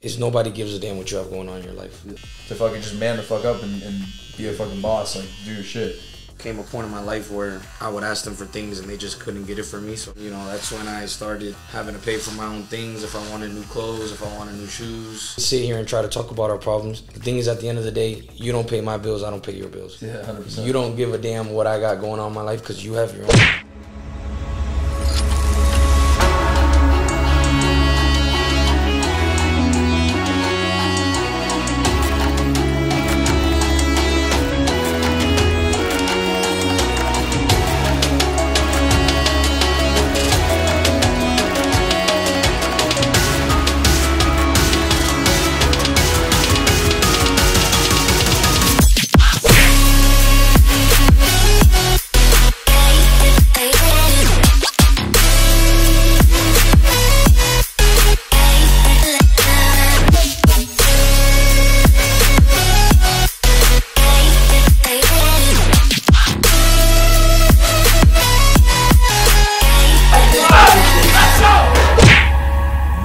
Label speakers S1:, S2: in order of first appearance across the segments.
S1: is nobody gives a damn what you have going on in your life.
S2: To fucking just man the fuck up and be a fucking boss, like do your shit.
S1: Came a point in my life where I would ask them for things and they just couldn't get it for me. So, you know, that's when I started having to pay for my own things. If I wanted new clothes, if I wanted new shoes. Sit here and try to talk about our problems. The thing is, at the end of the day, you don't pay my bills, I don't pay your bills.
S2: Yeah, 100%.
S1: You don't give a damn what I got going on in my life because you have your own.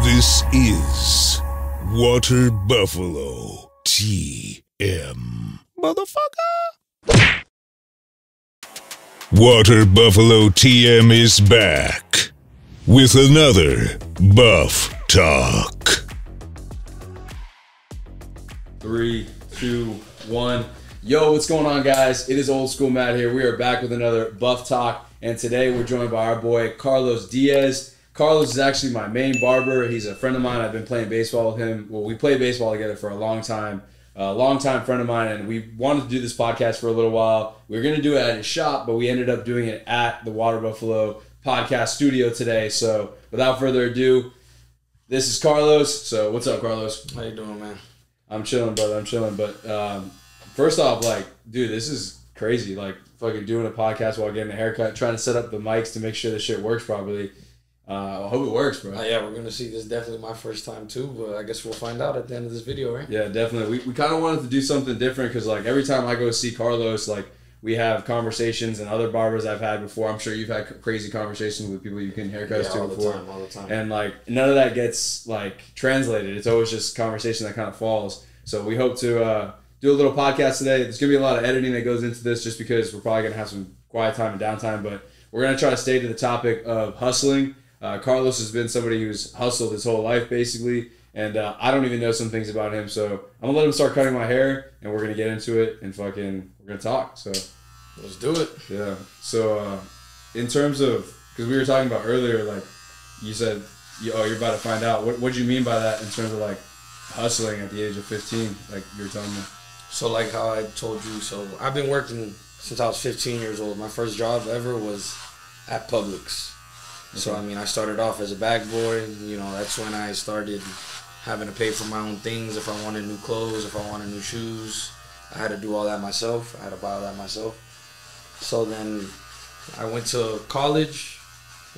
S3: This is Water Buffalo TM. Motherfucker! Water Buffalo TM is back with another Buff Talk.
S2: 3, 2, 1. Yo, what's going on, guys? It is Old School Matt here. We are back with another Buff Talk, and today we're joined by our boy Carlos Diaz. Carlos is actually my main barber. He's a friend of mine. I've been playing baseball with him. Well, we played baseball together for a long time friend of mine, and we wanted to do this podcast for a little while. We were going to do it at his shop, but we ended up doing it at the Water Buffalo podcast studio today. So without further ado, this is Carlos. So what's up, Carlos?
S1: How you doing, man?
S2: I'm chilling, brother. I'm chilling. But first off, like, dude, this is crazy. Like, fucking doing a podcast while getting a haircut, trying to set up the mics to make sure this shit works properly. I hope it works, bro.
S1: Yeah, we're going to see. This is definitely my first time, too, but I guess we'll find out at the end of this video, right?
S2: Yeah, definitely. We kind of wanted to do something different because, like, every time I go see Carlos, like, we have conversations, and other barbers I've had before. I'm sure you've had crazy conversations with people you can haircuts to before.
S1: All the time.
S2: And, like, none of that gets, like, translated. It's always just conversation that kind of falls. So we hope to do a little podcast today. There's going to be a lot of editing that goes into this just because we're probably going to have some quiet time and downtime, but we're going to try to stay to the topic of hustling. Carlos has been somebody who's hustled his whole life, basically, and I don't even know some things about him, so I'm going to let him start cutting my hair, and we're going to get into it, and we're going to talk, so.
S1: Let's do it.
S2: Yeah, so in terms of, because we were talking about earlier, like, you said, you're about to find out. What do you mean by that in terms of, like, hustling at the age of 15, like you were telling me?
S1: So, like how I told you, so I've been working since I was 15 years old. My first job ever was at Publix. So, I mean, I started off as a bag boy. You know, that's when I started having to pay for my own things. If I wanted new clothes, if I wanted new shoes, I had to do all that myself. I had to buy all that myself. So then I went to college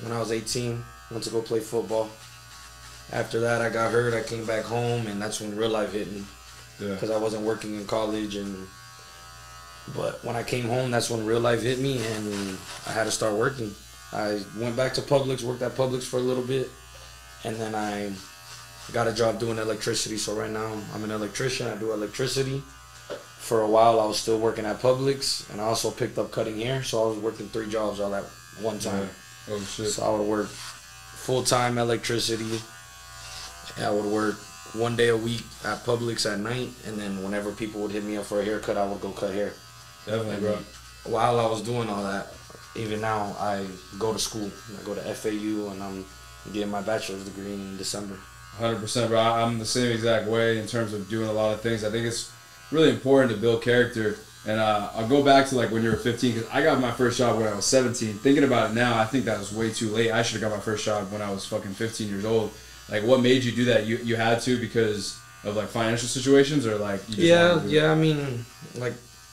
S1: when I was 18. Went to go play football. After that, I got hurt. I came back home, and that's when real life hit me. Because I wasn't working in college. But when I came home, that's when real life hit me, and I had to start working. I went back to Publix, worked at Publix for a little bit, and then I got a job doing electricity. So right now I'm an electrician. I do electricity. For a while I was still working at Publix, and I also picked up cutting hair. So I was working 3 jobs all at one time.
S2: Yeah. Oh shit.
S1: So I would work full-time electricity. I would work 1 day a week at Publix at night, and then whenever people would hit me up for a haircut, I would go cut hair.
S2: Definitely, bro.
S1: While I was doing all that, even now, I go to school. I go to FAU, and I'm getting my bachelor's degree in December.
S2: 100%, bro. I'm the same exact way in terms of doing a lot of things. I think it's really important to build character. And I'll go back to, like, when you were 15, because I got my first job when I was 17. Thinking about it now, I think that was way too late. I should have got my first job when I was fucking 15 years old. Like, what made you do that? You had to because of, like, financial situations, or, like, you just
S1: yeah. I mean,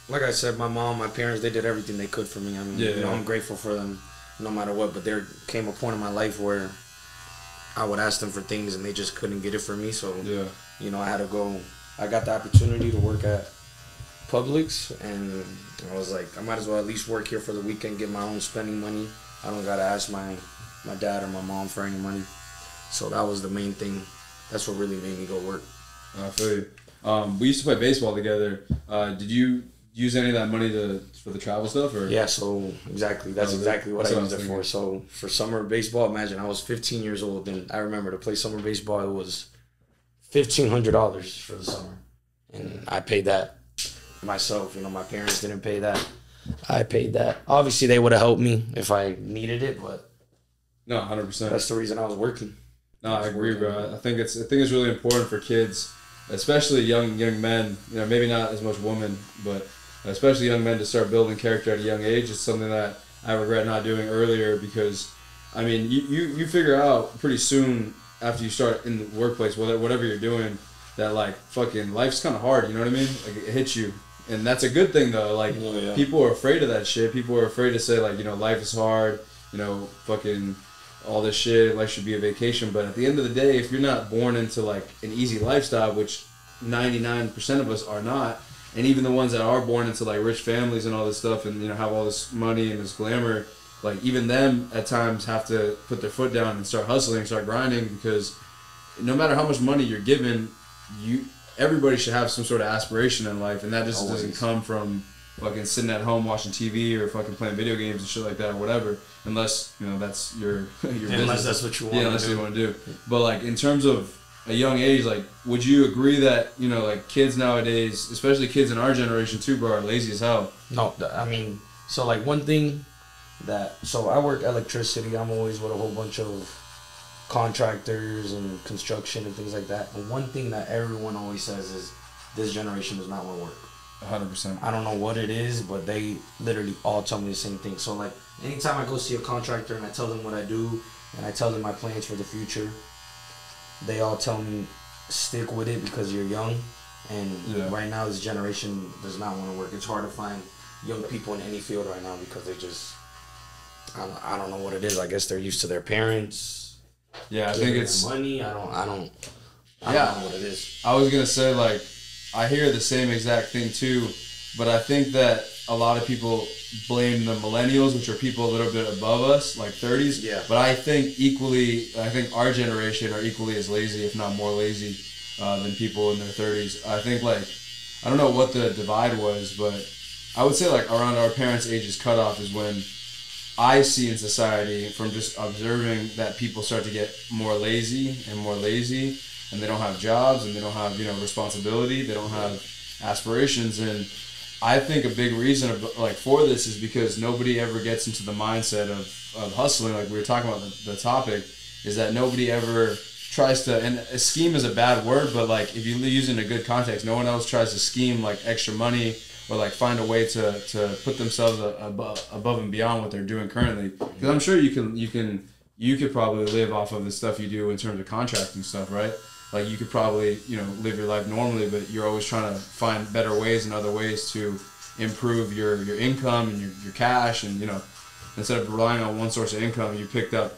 S1: like I said, my mom, my parents, they did everything they could for me. I mean, you know, I'm grateful for them no matter what. But there came a point in my life where I would ask them for things and they just couldn't get it for me. So, you know, I had to go. I got the opportunity to work at Publix, and I was like, I might as well at least work here for the weekend, get my own spending money. I don't got to ask my dad or my mom for any money. So that was the main thing. That's what really made me go work.
S2: feel you. We used to play baseball together. Did you use any of that money for the travel stuff? Or?
S1: Yeah, so exactly. That's exactly what I used it for. So for summer baseball, imagine I was 15 years old, and I remember to play summer baseball, it was $1,500 for the summer. And I paid that myself. You know, my parents didn't pay that. I paid that. Obviously, they would have helped me if I needed it, but
S2: no, 100%.
S1: That's the reason I was working.
S2: No, I agree, bro. I think it's really important for kids, especially young men. You know, maybe not as much women, but especially young men to start building character at a young age. It's something that I regret not doing earlier because, I mean, you figure out pretty soon after you start in the workplace, whatever you're doing, that like fucking life's kind of hard. You know what I mean? Like it hits you. And that's a good thing though. Like people are afraid of that shit. People are afraid to say like, you know, life is hard. You know, fucking all this shit. Life should be a vacation. But at the end of the day, if you're not born into like an easy lifestyle, which 99% of us are not, and even the ones that are born into like rich families and all this stuff, and you know have all this money and this glamour, like even them at times have to put their foot down and start hustling, start grinding, because no matter how much money you're given, everybody should have some sort of aspiration in life, and that just doesn't come from fucking sitting at home watching TV or fucking playing video games and shit like that or whatever, unless you know that's your business.
S1: Unless that's what you want.
S2: Yeah, unless you want to do. But like in terms of a young age, like would you agree that you know like kids nowadays, especially kids in our generation too, bro, are lazy as hell?
S1: No, I mean, so like one thing so I work electricity. I'm always with a whole bunch of contractors and construction and things like that. And one thing that everyone always says is this generation does not want to work.
S2: 100%.
S1: I don't know what it is, but they literally all tell me the same thing. So like anytime I go see a contractor and I tell them what I do and I tell them my plans for the future, they all tell me stick with it because you're young. And right now this generation does not want to work. It's hard to find young people in any field right now because they just I don't know what it is. I guess they're used to their parents.
S2: Yeah, I think it's
S1: money. I don't know what it is.
S2: I was gonna say like I hear the same exact thing too, but I think that a lot of people blame the millennials, which are people a little bit above us, like 30s.
S1: Yeah.
S2: But I think our generation are equally as lazy, if not more lazy, than people in their 30s. I think like I don't know what the divide was, but I would say like around our parents' ages cutoff is when I see in society from just observing that people start to get more lazy, and they don't have jobs, and they don't have, you know, responsibility, they don't have aspirations. And I think a big reason for this is because nobody ever gets into the mindset of hustling, like we were talking about the topic, is that nobody ever tries to, and a scheme is a bad word, but like if you use it in a good context, no one else tries to scheme like extra money or like find a way to put themselves above and beyond what they're doing currently. Because I'm sure you could probably live off of the stuff you do in terms of contracting stuff, right? Like you could probably, you know, live your life normally, but you're always trying to find better ways and other ways to improve your income and your cash. And, you know, instead of relying on one source of income, you picked up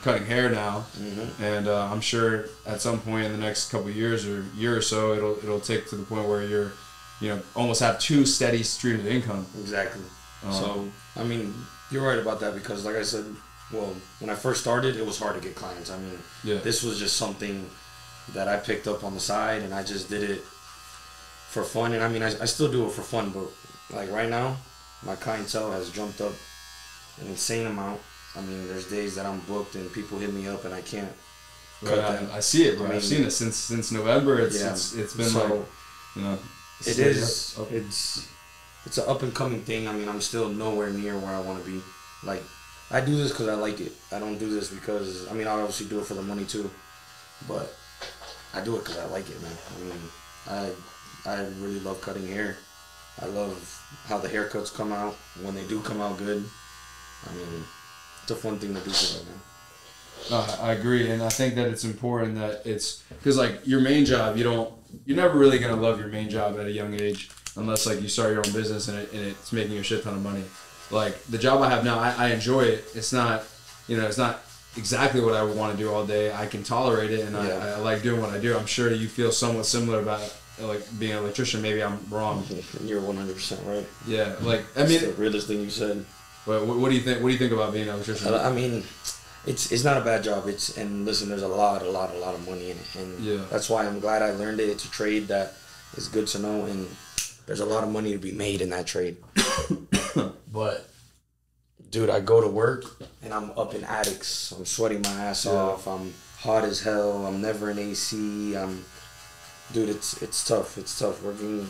S2: cutting hair now. Mm-hmm. And I'm sure at some point in the next couple of years or year or so, it'll take to the point where you're, you know, almost have two steady streams of income.
S1: Exactly. So, I mean, you're right about that because, like I said, well, when I first started, it was hard to get clients. I mean, this was just something that I picked up on the side, and I just did it for fun. And I mean, I still do it for fun, but like right now, my clientele has jumped up an insane amount. I mean, there's days that I'm booked and people hit me up and I can't cut them.
S2: I see it, bro. I mean, I've seen it since November. It's been so, like, you know.
S1: It's an up and coming thing. I mean, I'm still nowhere near where I want to be. Like, I do this because I like it. I don't do this because, I mean, I obviously do it for the money too, but I do it because I like it, man. I mean, I really love cutting hair. I love how the haircuts come out when they do come out good. I mean, it's a fun thing to do for right now.
S2: No, I agree, and I think that it's important that it's because like your main job, you're never really gonna love your main job at a young age unless like you start your own business and it's making you a shit ton of money. Like the job I have now, I enjoy it. It's not, you know, it's not exactly what I would want to do all day. I can tolerate it, and I like doing what I do. I'm sure you feel somewhat similar about like being an electrician. Maybe I'm wrong.
S1: You're 100% right.
S2: Yeah, like I mean,
S1: it's the realest thing you said.
S2: What do you think? What do you think about being an electrician?
S1: I mean, It's not a bad job. And listen, there's a lot of money in it, and that's why I'm glad I learned it. It's a trade that is good to know, and there's a lot of money to be made in that trade. But dude, I go to work and I'm up in attics. I'm sweating my ass off. I'm hot as hell. I'm never in AC. Dude, it's tough. It's tough. Working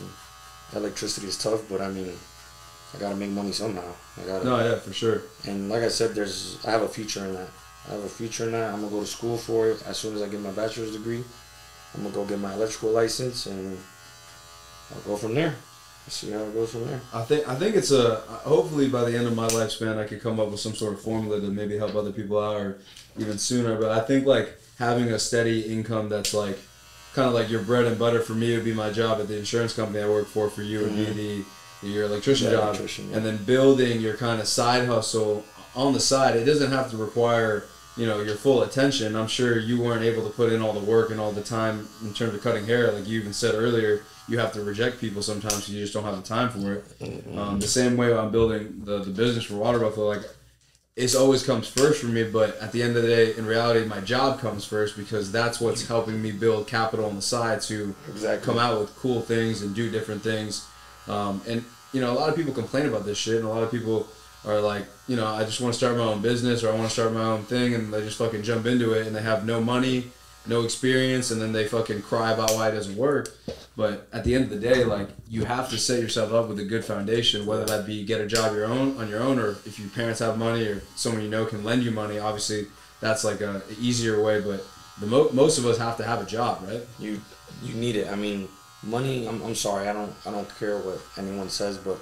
S1: electricity is tough, but I mean, I gotta make money somehow.
S2: No, yeah, for sure.
S1: And like I said, I have a future in that. I'm gonna go to school for it. As soon as I get my bachelor's degree, I'm gonna go get my electrical license, and I'll go from there. See how it goes from there.
S2: I think it's hopefully by the end of my lifespan I could come up with some sort of formula to maybe help other people out, or even sooner. But I think like having a steady income that's like kind of like your bread and butter. For me, it would be my job at the insurance company I work for. For you, it would be your electrician job, and then building your kind of side hustle on the side. It doesn't have to require your full attention. I'm sure you weren't able to put in all the work and all the time in terms of cutting hair. Like you even said earlier, you have to reject people sometimes because you just don't have the time for it. The same way I'm building the business for Water Buffalo, like it always comes first for me, but at the end of the day, in reality, my job comes first because that's what's helping me build capital on the side to come out with cool things and do different things. And a lot of people complain about this shit, and a lot of people are like, I just want to start my own business, or I want to start my own thing, and they just fucking jump into it, and they have no money, no experience, and then they fucking cry about why it doesn't work. But at the end of the day, like, you have to set yourself up with a good foundation, whether that be get a job on your own, or if your parents have money or someone can lend you money. Obviously, that's like an easier way, but most of us have to have a job, right?
S1: You need it. I mean, money. I'm sorry. I don't care what anyone says, but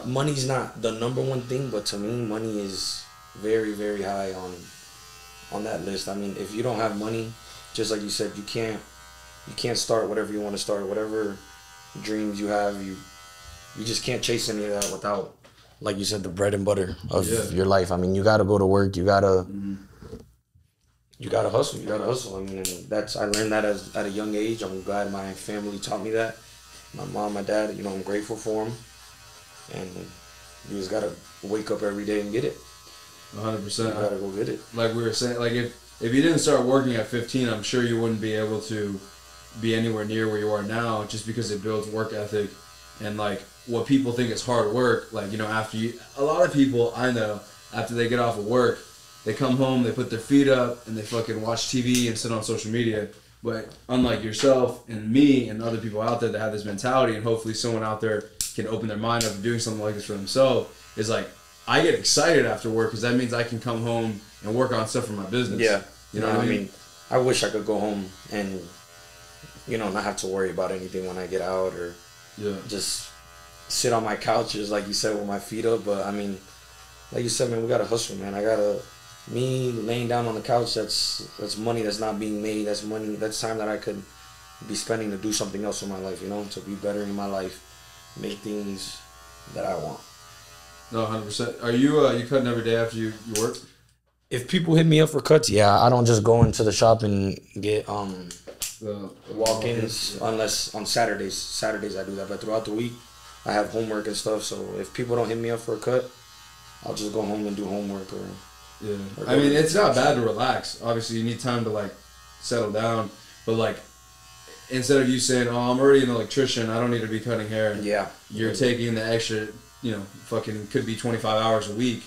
S1: money's not the number one thing. But to me, money is very, very high on that list. I mean, if you don't have money, just like you said, you can't start whatever you want to start, whatever dreams you have. You just can't chase any of that without, like you said, the bread and butter of your life. I mean, you gotta go to work. You gotta hustle. You gotta hustle. I mean, I learned that at a young age. I'm glad my family taught me that. My mom, my dad. I'm grateful for them. And you just gotta wake up every day and get it.
S2: 100%.
S1: You gotta go get it.
S2: Like we were saying, like if you didn't start working at 15, I'm sure you wouldn't be able to be anywhere near where you are now, just because it builds work ethic. And like what people think is hard work, like a lot of people I know, after they get off of work, they come home, they put their feet up, and they fucking watch TV and sit on social media. But unlike yourself and me and other people out there that have this mentality, and hopefully someone out there can open their mind up to doing something like this for themselves, is like, I get excited after work because that means I can come home and work on stuff for my business.
S1: Yeah.
S2: You know what I mean?
S1: I wish I could go home and, not have to worry about anything when I get out, or just sit on my couch, just like you said, with my feet up. But I mean, like you said, man, we gotta hustle, man. Me laying down on the couch, that's money that's not being made. That's money, that's time that I could be spending to do something else in my life, to be better in my life, make things that I want.
S2: No, 100%. Are you cutting every day after you work?
S1: If people hit me up for cuts, yeah, I don't just go into the shop and get walk-ins, unless on Saturdays. Saturdays I do that, but throughout the week I have homework and stuff. So if people don't hit me up for a cut, I'll just go home and do homework or.
S2: Yeah, I mean, it's not bad to relax. Obviously, you need time to like settle down, but like instead of you saying, "Oh, I'm already an electrician, I don't need to be cutting hair," you're taking the extra, fucking could be 25 hours a week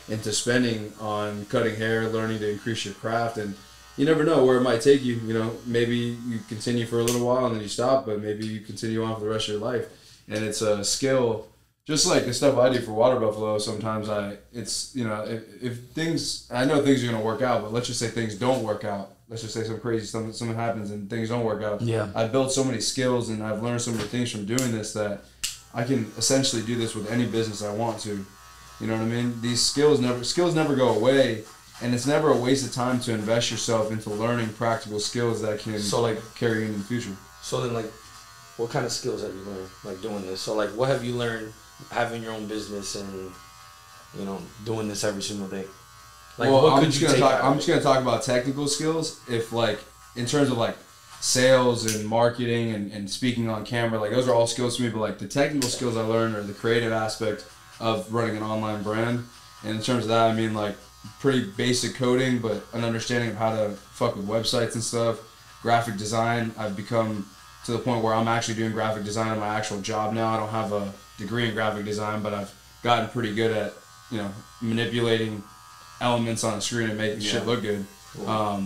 S2: into spending on cutting hair, learning to increase your craft, and you never know where it might take you. Maybe you continue for a little while and then you stop, but maybe you continue on for the rest of your life, and it's a skill. Just like the stuff I do for Water Buffalo, sometimes if things, I know things are going to work out, but let's just say things don't work out. Let's just say something happens and things don't work out.
S1: Yeah.
S2: I've built so many skills and I've learned so many things from doing this that I can essentially do this with any business I want to. You know what I mean? These skills never go away, and it's never a waste of time to invest yourself into learning practical skills that can carry you in the future.
S1: So then, like, what kind of skills have you learned, like, doing this? So, like, what have you learned having your own business and, doing this every single day? Like,
S2: well, I'm just gonna talk about technical skills. If, like, in terms of, like, sales and marketing and speaking on camera, like, those are all skills to me, but, like, the technical skills I learned are the creative aspect of running an online brand. And in terms of that, I mean, like, pretty basic coding, but an understanding of how to fuck with websites and stuff. Graphic design, I've become to the point where I'm actually doing graphic design on my actual job now. I don't have a degree in graphic design, but I've gotten pretty good at, manipulating elements on a screen and making shit look good. Cool.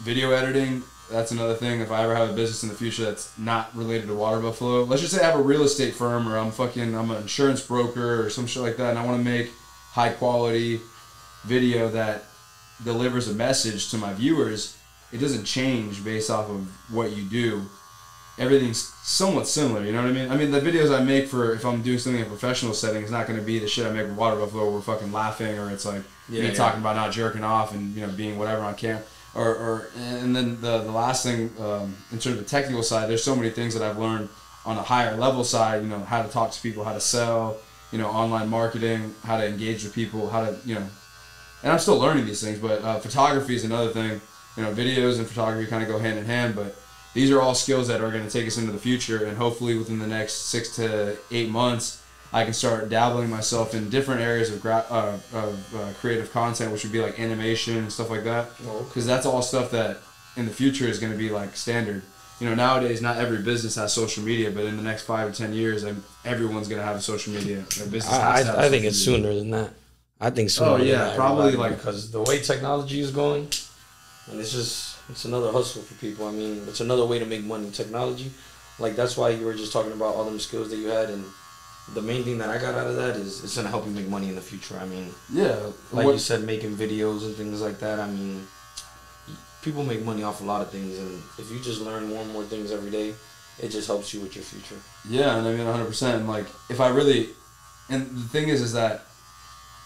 S2: Video editing, that's another thing. If I ever have a business in the future that's not related to Water Buffalo, let's just say I have a real estate firm, or I'm an insurance broker or some shit like that, and I want to make high quality video that delivers a message to my viewers, it doesn't change based off of what you do. Everything's somewhat similar, you know what I mean? I mean, the videos I make for, if I'm doing something in a professional setting, is not going to be the shit I make with Water Buffalo where we're fucking laughing, or it's like me talking about not jerking off and, being whatever on camera. And then the last thing, in terms of the technical side, there's so many things that I've learned on a higher level side, how to talk to people, how to sell, online marketing, how to engage with people, how to, and I'm still learning these things, but photography is another thing. Videos and photography kind of go hand in hand, but these are all skills that are going to take us into the future, and hopefully within the next 6 to 8 months, I can start dabbling myself in different areas of creative content, which would be like animation and stuff like that, because that's all stuff that in the future is going to be like standard. Nowadays, not every business has social media, but in the next 5 to 10 years, everyone's going to have a social media. Their business has to have
S1: I think it's sooner than that. I think sooner.
S2: Oh yeah, probably
S1: because the way technology is going, and it's another hustle for people. I mean, it's another way to make money. Technology, that's why you were just talking about all them skills that you had, and the main thing that I got out of that is it's gonna help you make money in the future. I mean, you said, making videos and things like that. I mean, people make money off a lot of things, and if you just learn more and more things every day, it just helps you with your future.
S2: Yeah, and I mean 100%. If I really, and the thing is that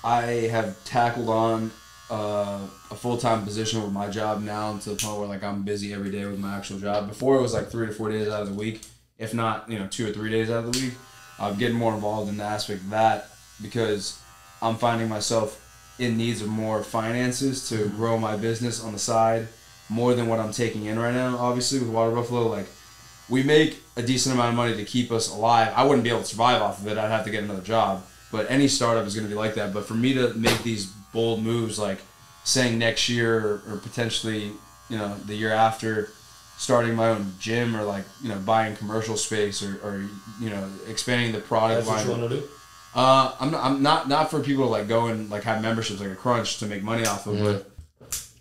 S2: I have tackled on a full-time position with my job now to the point where I'm busy every day with my actual job. Before it was 3 to 4 days out of the week, if not 2 or 3 days out of the week. I'm getting more involved in the aspect of that because I'm finding myself in needs of more finances to grow my business on the side more than what I'm taking in right now. Obviously with Water Buffalo, we make a decent amount of money to keep us alive. I wouldn't be able to survive off of it. I'd have to get another job. But any startup is going to be like that. But for me to make these bold moves, saying next year or potentially, the year after, starting my own gym or buying commercial space or expanding the product line.
S1: That's what you want to do?
S2: I'm not for people to go and have memberships like a Crunch to make money off of it.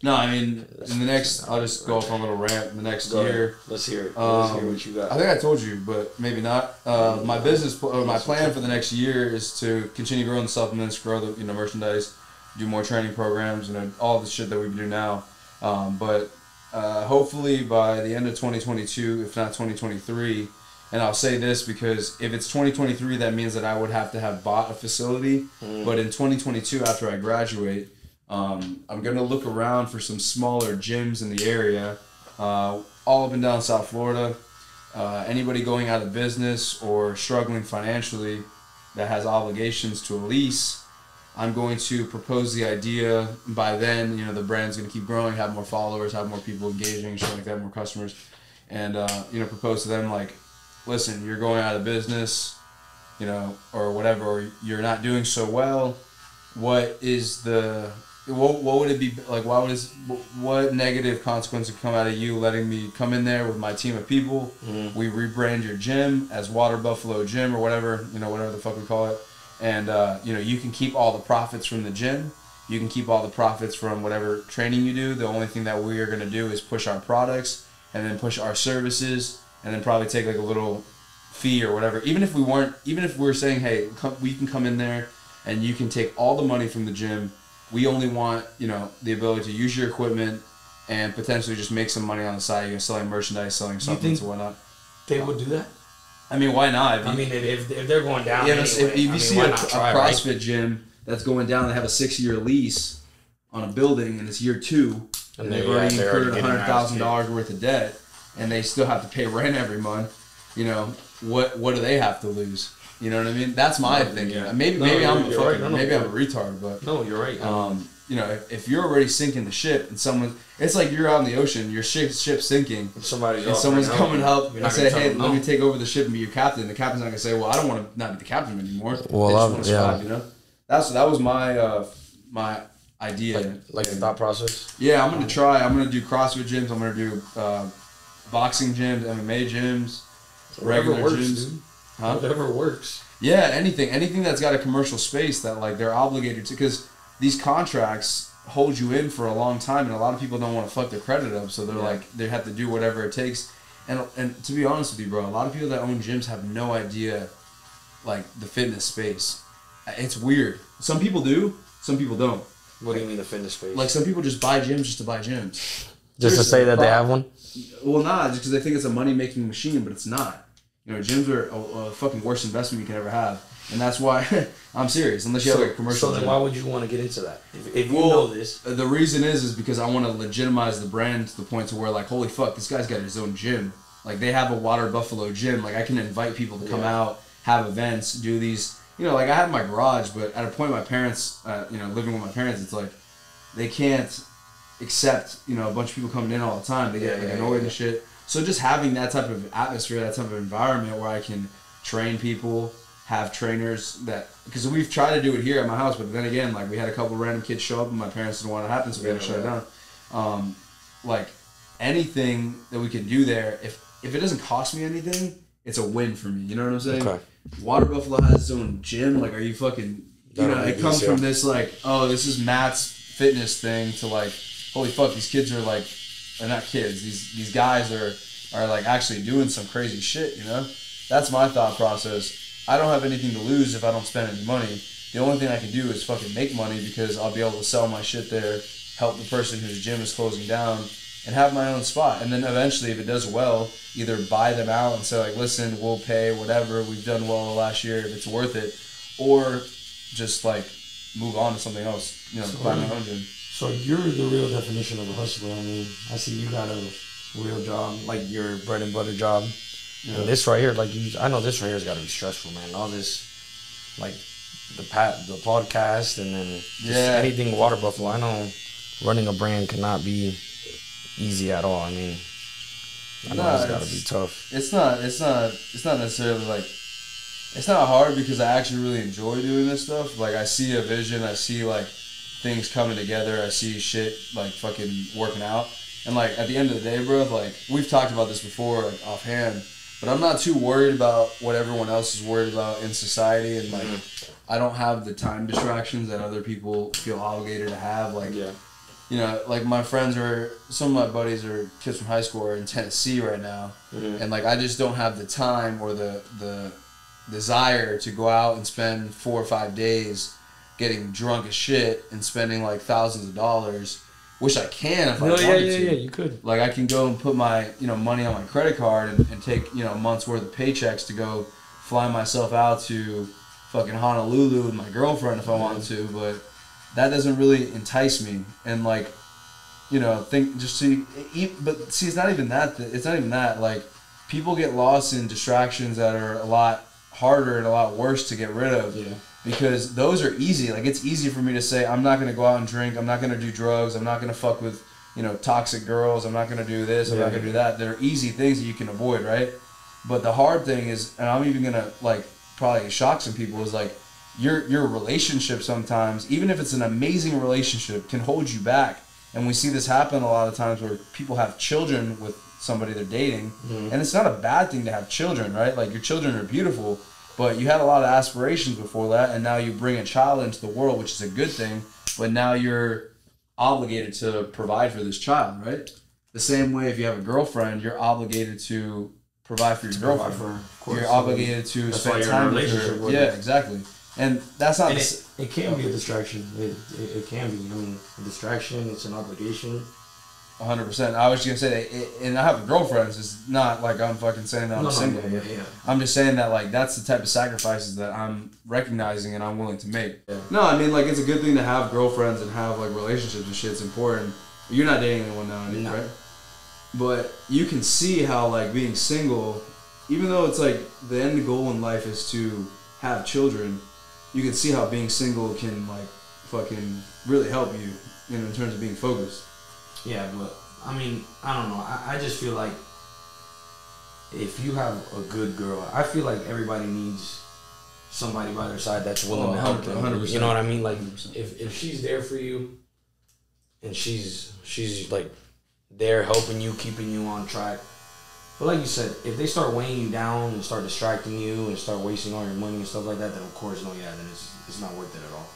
S2: No, I mean in the next, I'll just go off on a little rant. In the next year,
S1: let's hear it. Let's hear what you got.
S2: I think I told you, but maybe not. My plan for the next year is to continue growing the supplements, grow the merchandise, do more training programs, all the shit that we do now. But hopefully by the end of 2022, if not 2023, and I'll say this because if it's 2023, that means that I would have to have bought a facility. But in 2022, after I graduate, I'm going to look around for some smaller gyms in the area, all up and down South Florida. Anybody going out of business or struggling financially that has obligations to a lease, I'm going to propose the idea. By then, the brand's going to keep growing, have more followers, have more people engaging, shit like that, more customers. And, propose to them, listen, you're going out of business, or whatever, or you're not doing so well. What would it be what negative consequence would come out of you letting me come in there with my team of people? We rebrand your gym as Water Buffalo Gym or whatever, whatever the fuck we call it. And, you can keep all the profits from the gym. You can keep all the profits from whatever training you do. The only thing that we are going to do is push our products and then push our services and then probably take a little fee or whatever. Even if we were saying, hey, we can come in there and you can take all the money from the gym. We only want, the ability to use your equipment and potentially just make some money on the side. You're selling merchandise, selling supplements and whatnot.
S1: They would do that?
S2: I mean, why not?
S1: If they're going down anyway,
S2: if you see a CrossFit gym that's going down, they have a 6-year lease on a building and it's year 2 and they've already incurred $100,000 worth of debt and they still have to pay rent every month, what do they have to lose? You know what I mean? That's my thinking. Yeah. Maybe I'm a retard, but
S1: no, you're right.
S2: If you're already sinking the ship and it's like you're out in the ocean, your ship's sinking, and someone's coming to help and say, hey, let me take over the ship and be your captain. The captain's not gonna say, well, I don't want to not be the captain anymore. Well, they just want to survive, That was my idea.
S1: Like the thought process?
S2: Yeah, I'm going to try. I'm going to do CrossFit gyms. I'm going to do boxing gyms, MMA gyms, regular
S1: works,
S2: gyms.
S1: Dude.
S2: Huh?
S1: Whatever works.
S2: Yeah, anything that's got a commercial space that like they're obligated to, because these contracts hold you in for a long time, and a lot of people don't want to fuck their credit up, so they're like they have to do whatever it takes. And to be honest with you, bro, a lot of people that own gyms have no idea like the fitness space. It's weird. Some people do, some people don't.
S1: What do you mean the fitness space?
S2: Like some people just buy gyms just to buy gyms.
S1: Just to say that they have one?
S2: Well, not just because they think it's a money making machine, but it's not. You know, gyms are a fucking worst investment you can ever have. And that's why, I'm serious, unless you have like a commercial.
S1: So then
S2: gym.
S1: why would you want to get into that? If you know this.
S2: The reason is because I want to legitimize the brand to the point to where like, holy fuck, this guy's got his own gym. Like they have a Water Buffalo gym. Like I can invite people to come out, have events, do these. You know, like I have my garage, but at a point my parents, living with my parents, it's like they can't accept, a bunch of people coming in all the time. They get annoyed and shit. So just having that type of atmosphere, that type of environment where I can train people, have trainers that, because we've tried to do it here at my house, but then again, like we had a couple random kids show up and my parents didn't want it to happen, so we had to shut it down. Like anything that we can do there, if it doesn't cost me anything, it's a win for me. You know what I'm saying? Okay. Water Buffalo has its own gym. Like, are you fucking, it comes from this like, oh, this is Matt's fitness thing to like, holy fuck, these kids are like, they're not kids. These guys are like actually doing some crazy shit, That's my thought process. I don't have anything to lose if I don't spend any money. The only thing I can do is fucking make money because I'll be able to sell my shit there, help the person whose gym is closing down, and have my own spot. And then eventually, if it does well, either buy them out and say like, listen, we'll pay whatever, we've done well the last year if it's worth it, or just like move on to something else, buy my own gym.
S1: So you're the real definition of a hustler. I mean, I see you got a real job, like your bread and butter job. Yeah. And this right here, I know this right here has got to be stressful, man. All this, like the podcast, and then just anything Water Buffalo. I know running a brand cannot be easy at all. I mean, I know it's got to be tough.
S2: It's not necessarily like, it's not hard because I actually really enjoy doing this stuff. Like I see a vision, I see like things coming together, I see shit like fucking working out. And like at the end of the day, bro, like we've talked about this before, like offhand, but I'm not too worried about what everyone else is worried about in society, and like I don't have the time distractions that other people feel obligated to have. Like like my friends some of my buddies are kids from high school are in Tennessee right now, and like I just don't have the time or the desire to go out and spend 4 or 5 days getting drunk as shit and spending like thousands of dollars. Wish I can if I wanted to.
S1: Yeah, you could.
S2: Like I can go and put my money on my credit card and take a month's worth of paychecks to go fly myself out to fucking Honolulu with my girlfriend if I wanted to, but that doesn't really entice me. And like, but see, it's not even that. It's not even that. Like, people get lost in distractions that are a lot harder and a lot worse to get rid of. Yeah. Because those are easy. Like, it's easy for me to say, I'm not going to go out and drink. I'm not going to do drugs. I'm not going to fuck with, toxic girls. I'm not going to do this. I'm not going to do that. They're easy things that you can avoid, right? But the hard thing is, and I'm even going to, like, probably shock some people, is, like, your relationship sometimes, even if it's an amazing relationship, can hold you back. And we see this happen a lot of times where people have children with somebody they're dating. And it's not a bad thing to have children, right? Like, your children are beautiful. But you had a lot of aspirations before that, and now you bring a child into the world, which is a good thing, but now you're obligated to provide for this child, right? The same way if you have a girlfriend, you're obligated to provide for your girlfriend. You're obligated to spend time with her. Yeah, exactly. And that's not...
S1: It can be a distraction. It can be. I mean, a distraction, it's an obligation.
S2: 100%. I was just going to say, and I have a girlfriend, so it's not like I'm fucking saying that I'm single.
S1: Yeah.
S2: I'm just saying that, like, that's the type of sacrifices that I'm recognizing and I'm willing to make. Yeah. No, I mean, like, it's a good thing to have girlfriends and have, like, relationships and shit. It's important. You're not dating anyone now, right? But you can see how, like, being single, even though it's, like, the end goal in life is to have children, you can see how being single can, like, fucking really help you, in terms of being focused.
S1: Yeah, but, I mean, I don't know. I just feel like if you have a good girl, I feel like everybody needs somebody by their side that's willing to help them. 100%. You know what I mean? Like, if she's there for you, and she's like there helping you, keeping you on track. But like you said, if they start weighing you down and start distracting you and start wasting all your money and stuff like that, then of course, no, yeah, then it's not worth it at all.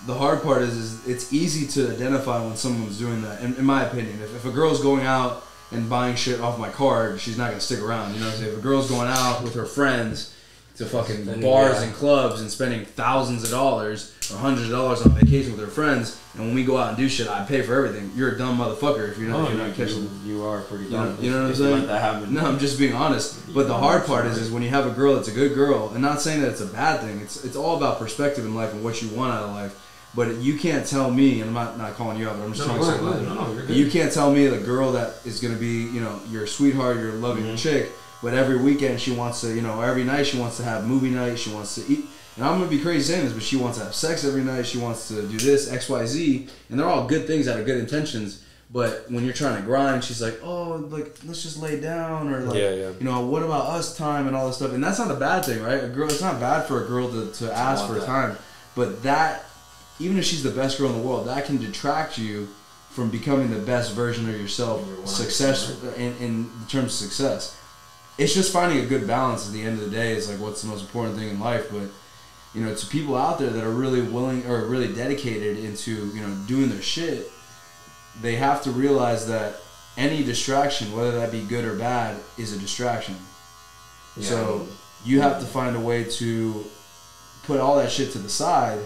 S2: The hard part is it's easy to identify when someone's doing that. In my opinion, if a girl's going out and buying shit off my card, she's not gonna stick around. You know what I'm saying? If a girl's going out with her friends to fucking bars and clubs and spending thousands of dollars or hundreds of dollars on vacation with her friends, and when we go out and do shit, I pay for everything. You're a dumb motherfucker if you're not catching.
S1: You are pretty dumb.
S2: You know what I'm saying?
S1: Let that happen.
S2: No, I'm just being honest. But the hard part is when you have a girl that's a good girl, and not saying that it's a bad thing. It's all about perspective in life and what you want out of life. But you can't tell me, and I'm not calling you out, but I'm just trying to say, you can't tell me the girl that is going to be, your sweetheart, your loving chick, but every weekend she wants to, every night she wants to have movie night, she wants to eat. And I'm going to be crazy saying this, but she wants to have sex every night, she wants to do this, X, Y, Z, and they're all good things out of good intentions. But when you're trying to grind, she's like, oh, like, let's just lay down, or like, what about us time and all this stuff. And that's not a bad thing, right? It's not bad for a girl to ask for time, but that, even if she's the best girl in the world, that can detract you from becoming the best version of yourself, in terms of success. It's just finding a good balance at the end of the day is like what's the most important thing in life. But to people out there that are really willing or really dedicated into doing their shit, they have to realize that any distraction, whether that be good or bad, is a distraction. Yeah. So you have to find a way to put all that shit to the side,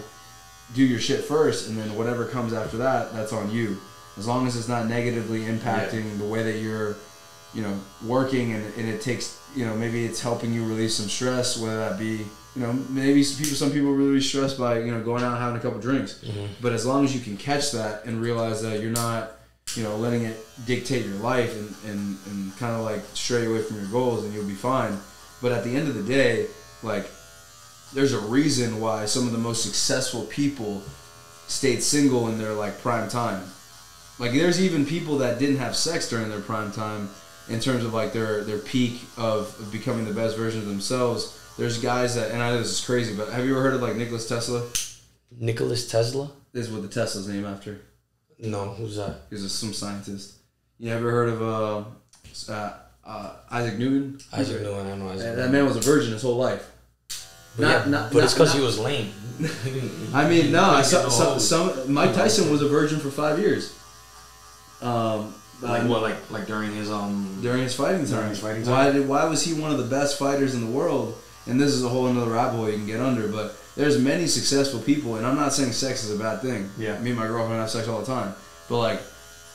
S2: do your shit first, and then whatever comes after that, that's on you. As long as it's not negatively impacting the way that you're, working, and it takes, maybe it's helping you release some stress, whether that be, maybe some people are really stressed by, going out and having a couple drinks. Mm-hmm. But as long as you can catch that and realize that you're not, letting it dictate your life and kind of like stray away from your goals, then you'll be fine. But at the end of the day, like, there's a reason why some of the most successful people stayed single in their like prime time. Like, there's even people that didn't have sex during their prime time in terms of like their peak of becoming the best version of themselves. There's guys that, and I know this is crazy, but have you ever heard of like Nikola Tesla?
S1: Nikola Tesla?
S2: This is what the Tesla's named after.
S1: No, who's that?
S2: He's some scientist. You ever heard of Isaac Newton?
S1: Isaac Newton, I know Isaac Newton.
S2: That man was a virgin his whole life.
S1: But it's because he was lame.
S2: I mean, no. Mike Tyson was a virgin for 5 years.
S1: Like what? Like during his
S2: fighting time. Why was he one of the best fighters in the world? And this is a whole another rabbit hole you can get under. But there's many successful people, and I'm not saying sex is a bad thing. Yeah. Me and my girlfriend have sex all the time, but like,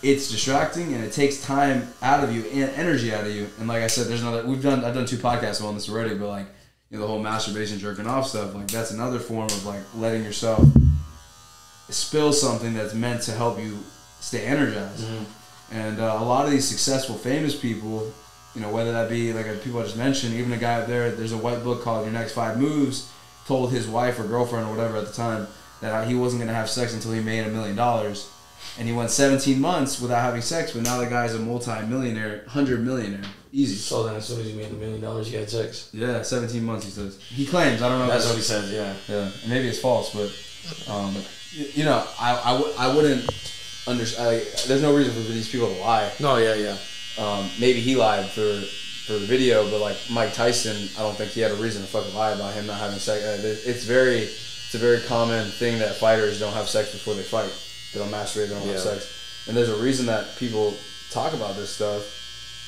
S2: it's distracting and it takes time out of you and energy out of you. And like I said, I've done 2 podcasts on this already, but like, the whole masturbation, jerking off stuff, like that's another form of like letting yourself spill something that's meant to help you stay energized. Mm-hmm. And a lot of these successful, famous people, whether that be like people I just mentioned, even a guy up there's a white book called Your Next 5 Moves, told his wife or girlfriend or whatever at the time that he wasn't going to have sex until he made $1 million. And he went 17 months without having sex, but now the guy's a multi-millionaire, 100 millionaire. Easy.
S1: So then as soon as you made $1 million, you had sex?
S2: Yeah, 17 months, he says. He claims. I don't know.
S1: That's what he says, yeah.
S2: Yeah, maybe it's false, but, I wouldn't understand. There's no reason for these people to lie.
S1: No, yeah.
S2: Maybe he lied for the video, but like Mike Tyson, I don't think he had a reason to fucking lie about him not having sex. It's a very common thing that fighters don't have sex before they fight. They don't masturbate, they don't have sex. And there's a reason that people talk about this stuff.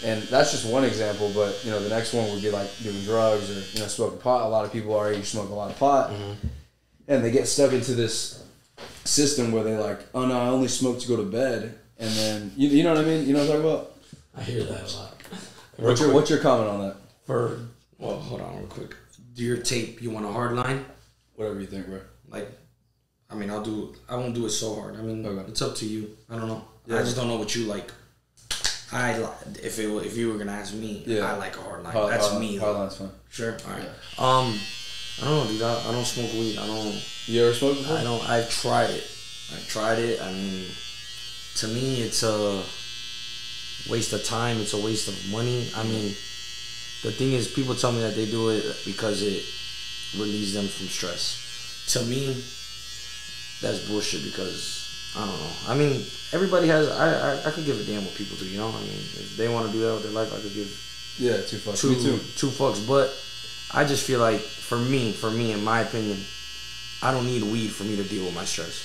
S2: And that's just one example, but the next one would be like doing drugs or smoking pot. A lot of people our age smoke a lot of pot, and they get stuck into this system where they like, oh no, I only smoke to go to bed, and then you know what I mean? You know what I'm talking about?
S1: I hear that a lot.
S2: What's your comment on that?
S1: Well, hold on real quick. Do your tape. You want a hard line?
S2: Whatever you think, bro.
S1: Like, I mean, I won't do it so hard. I mean, It's up to you. I don't know.
S2: Yeah.
S1: I just don't know what you like. If you were gonna ask me, I like a hard line. That's me.
S2: Hard line's fine.
S1: Sure. All right. Yeah. I don't know, dude. I don't smoke weed. I don't.
S2: You ever smoked before?
S1: I don't. I've tried it. I mean, to me, it's a waste of time. It's a waste of money. I mean, the thing is, people tell me that they do it because it relieves them from stress. To me, that's bullshit because I don't know. I mean, everybody has. I could give a damn what people do. You know. I mean, if they want to do that with their life, I could give.
S2: Yeah, 2 fucks. Me too.
S1: 2 fucks. But I just feel like for me, in my opinion, I don't need weed for me to deal with my stress.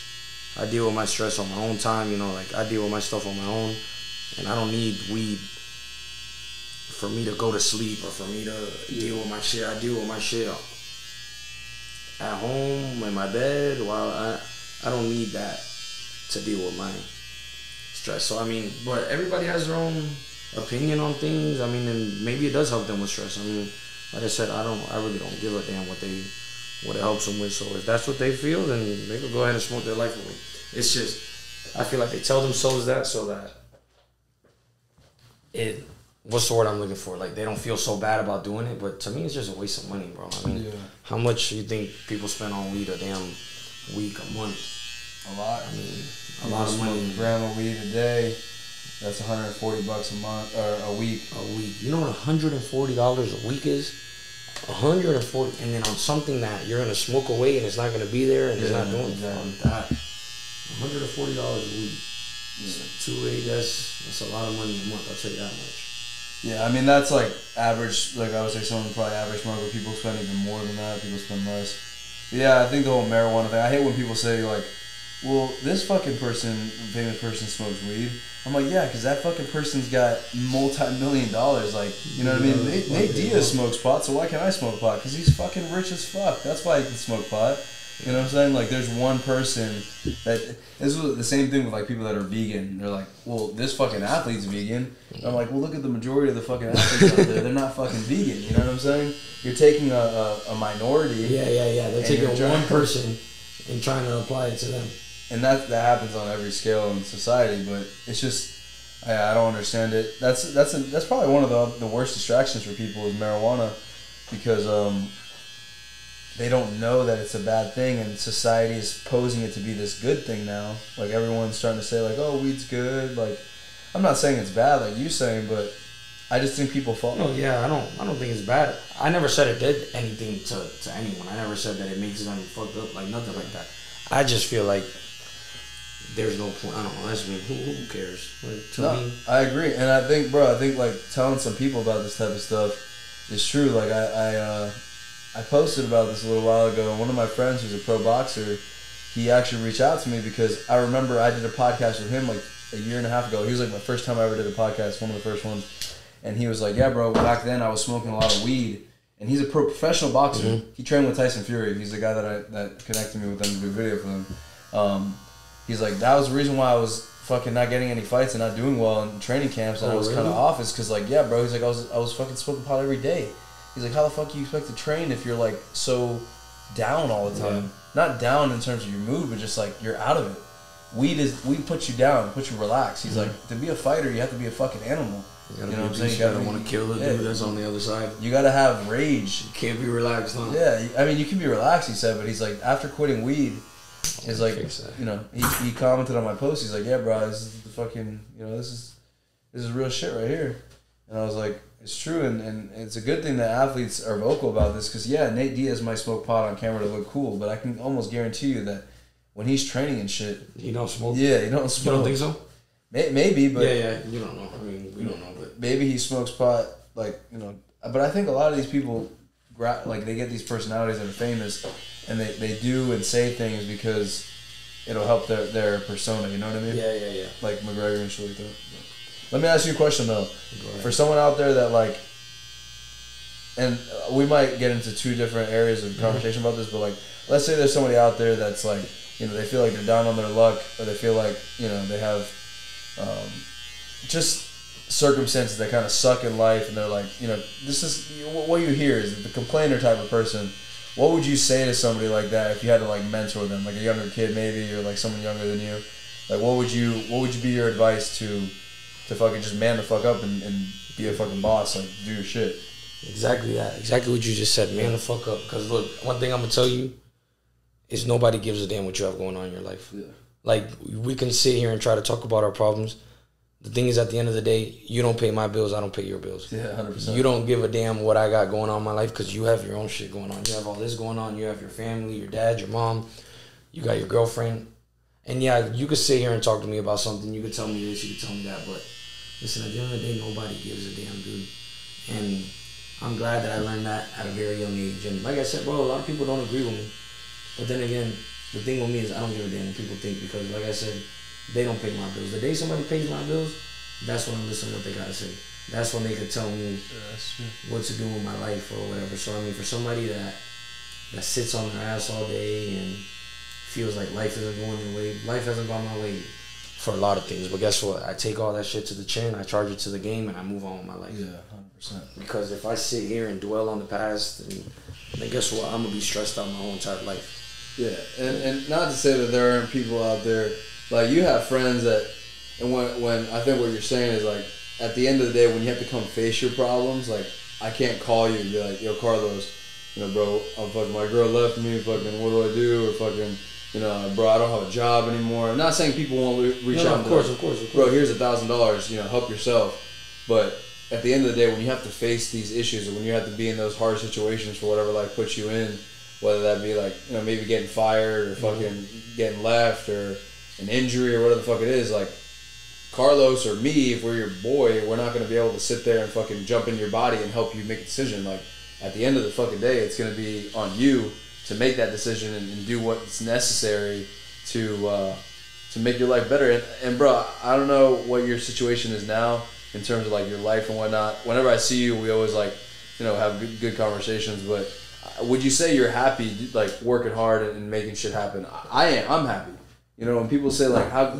S1: I deal with my stress on my own time. You know, like I deal with my stuff on my own, and I don't need weed for me to go to sleep or for me to deal with my shit. I deal with my shit at home in my bed. While I don't need that to deal with my stress. So I mean, but everybody has their own opinion on things. I mean, and maybe it does help them with stress. I mean, like I said, I really don't give a damn what it helps them with. So if that's what they feel, then they can go ahead and smoke their life away. It's just, I feel like they tell themselves that so that what's the word I'm looking for? Like, they don't feel so bad about doing it, but to me, it's just a waste of money, bro. I mean, how much do you think people spend on weed a damn week, a month?
S2: A lot.
S1: I mean, a lot of money.
S2: A gram of weed a day, that's $140 a month, or a week.
S1: A week. You know what $140 a week is? $140, and then on something that you're gonna smoke away and it's not gonna be there and it's not doing that. $140 a week. Yeah. That's a lot of money a month. I'll tell you that much.
S2: Yeah, I mean, that's like average, like I would say someone probably average smoker. People spend even more than that, people spend less. But yeah, I think the whole marijuana thing, I hate when people say like, well, this fucking famous person smokes weed. I'm like, yeah, because that fucking person's got multi-million dollars, like, you know what I mean? Nate Diaz smokes pot, so why can't I smoke pot? Because he's fucking rich as fuck. That's why he can smoke pot. You know what I'm saying? Like, there's one person that, this was the same thing with, like, people that are vegan. They're like, well, this fucking athlete's vegan. And I'm like, well, look at the majority of the fucking athletes out there. They're not fucking vegan. You know what I'm saying? You're taking a minority.
S1: Yeah. They're taking one person and trying to apply it to them.
S2: And that happens on every scale in society, but it's just, I don't understand it. That's probably one of the worst distractions for people is marijuana, because they don't know that it's a bad thing, and society is posing it to be this good thing now. Like, everyone's starting to say, like, oh, weed's good. Like, I'm not saying it's bad, like you saying, but I just think people fall.
S1: No, yeah, I don't think it's bad. I never said it did anything to anyone. I never said that it makes them fucked up, like nothing like that. I just feel like there's no point. I don't know. That's me. Who cares? Like, to me,
S2: I agree, and I think, bro, like telling some people about this type of stuff is true. Like I posted about this a little while ago, and one of my friends who's a pro boxer, he actually reached out to me because I remember I did a podcast with him like a year and a half ago. He was like my first time I ever did a podcast, one of the first ones, and he was like, yeah, bro, back then I was smoking a lot of weed, and he's a professional boxer. Mm-hmm. He trained with Tyson Fury. He's the guy that connected me with them to do video for them. He's like, that was the reason why I was fucking not getting any fights and not doing well in training camps, and I was kind of off, is because, like, yeah, bro, he's like, I was fucking smoking pot every day. He's like, how the fuck do you expect to train if you're like so down all the time? Yeah. Not down in terms of your mood, but just like you're out of it. Weed puts you down, puts you relaxed. He's like, to be a fighter, you have to be a fucking animal. You know what I'm saying?
S1: You gotta want to kill the dude that's on the other side.
S2: You gotta have rage.
S1: You can't be relaxed, huh?
S2: Yeah, I mean, you can be relaxed, he said, but he's like, after quitting weed, he's like, you know, he commented on my post. He's like, yeah, bro, this is the fucking, you know, this is real shit right here. And I was like, it's true, and it's a good thing that athletes are vocal about this, because, yeah, Nate Diaz might smoke pot on camera to look cool, but I can almost guarantee you that when he's training and shit,
S1: he don't smoke.
S2: Yeah, he don't smoke.
S1: You don't think so?
S2: Maybe, but
S1: yeah, you don't know. I mean, we don't know, but
S2: maybe he smokes pot, like, you know. But I think a lot of these people, like, they get these personalities that are famous, and they do and say things because it'll help their persona. You know what I mean?
S1: Yeah.
S2: Like McGregor and shit like that. Let me ask you a question though. For someone out there that, like, and we might get into two different areas of conversation about this, but, like, let's say there's somebody out there that's like, you know, they feel like they're down on their luck, or they feel like, you know, they have just circumstances that kind of suck in life, and they're like, you know, this is what you hear is the complainer type of person. What would you say to somebody like that if you had to, like, mentor them, like a younger kid maybe, or like someone younger than you? Like, what would be your advice to fucking just man the fuck up and be a fucking boss, like, do your shit?
S1: Exactly that. Exactly what you just said. Man the fuck up. Because look, one thing I'm gonna tell you is nobody gives a damn what you have going on in your life. Yeah. Like, we can sit here and try to talk about our problems. The thing is, at the end of the day, you don't pay my bills, I don't pay your bills.
S2: Yeah, 100%.
S1: You don't give a damn what I got going on in my life because you have your own shit going on. You have all this going on. You have your family, your dad, your mom. You got your girlfriend. And yeah, you could sit here and talk to me about something. You could tell me this, you could tell me that. But listen, at the end of the day, nobody gives a damn, dude. And I'm glad that I learned that at a very young age. And like I said, bro, a lot of people don't agree with me. But then again, the thing with me is I don't give a damn what people think, because like I said, they don't pay my bills. The day somebody pays my bills, that's when I'm listening to what they gotta say. That's when they could tell me what to do with my life or whatever. So I mean, for somebody that sits on their ass all day and feels like life isn't going their way, life hasn't gone my way for a lot of things. But guess what? I take all that shit to the chin, I charge it to the game, and I move on with my life.
S2: Yeah, 100%.
S1: Because if I sit here and dwell on the past, then guess what? I'm gonna be stressed out my whole entire life.
S2: Yeah, and not to say that there aren't people out there, like you have friends that, and when I think what you're saying is like, at the end of the day, when you have to come face your problems, like I can't call you and be like, yo, Carlos, you know, bro, my girl left me, fucking, what do I do? Or fucking, you know, bro, I don't have a job anymore. I'm not saying people won't reach out.
S1: Of course.
S2: Bro, here's $1,000, you know, help yourself. But at the end of the day, when you have to face these issues, or when you have to be in those hard situations for whatever life puts you in, whether that be like, you know, maybe getting fired or fucking getting left or an injury or whatever the fuck it is, like Carlos or me, if we're your boy, we're not going to be able to sit there and fucking jump in your body and help you make a decision. Like, at the end of the fucking day, it's going to be on you to make that decision and do what's necessary to make your life better. And bro, I don't know what your situation is now in terms of like your life and whatnot. Whenever I see you, we always like, you know, have good conversations. But would you say you're happy, like working hard and making shit happen? I am. I'm happy. You know, when people say like, how,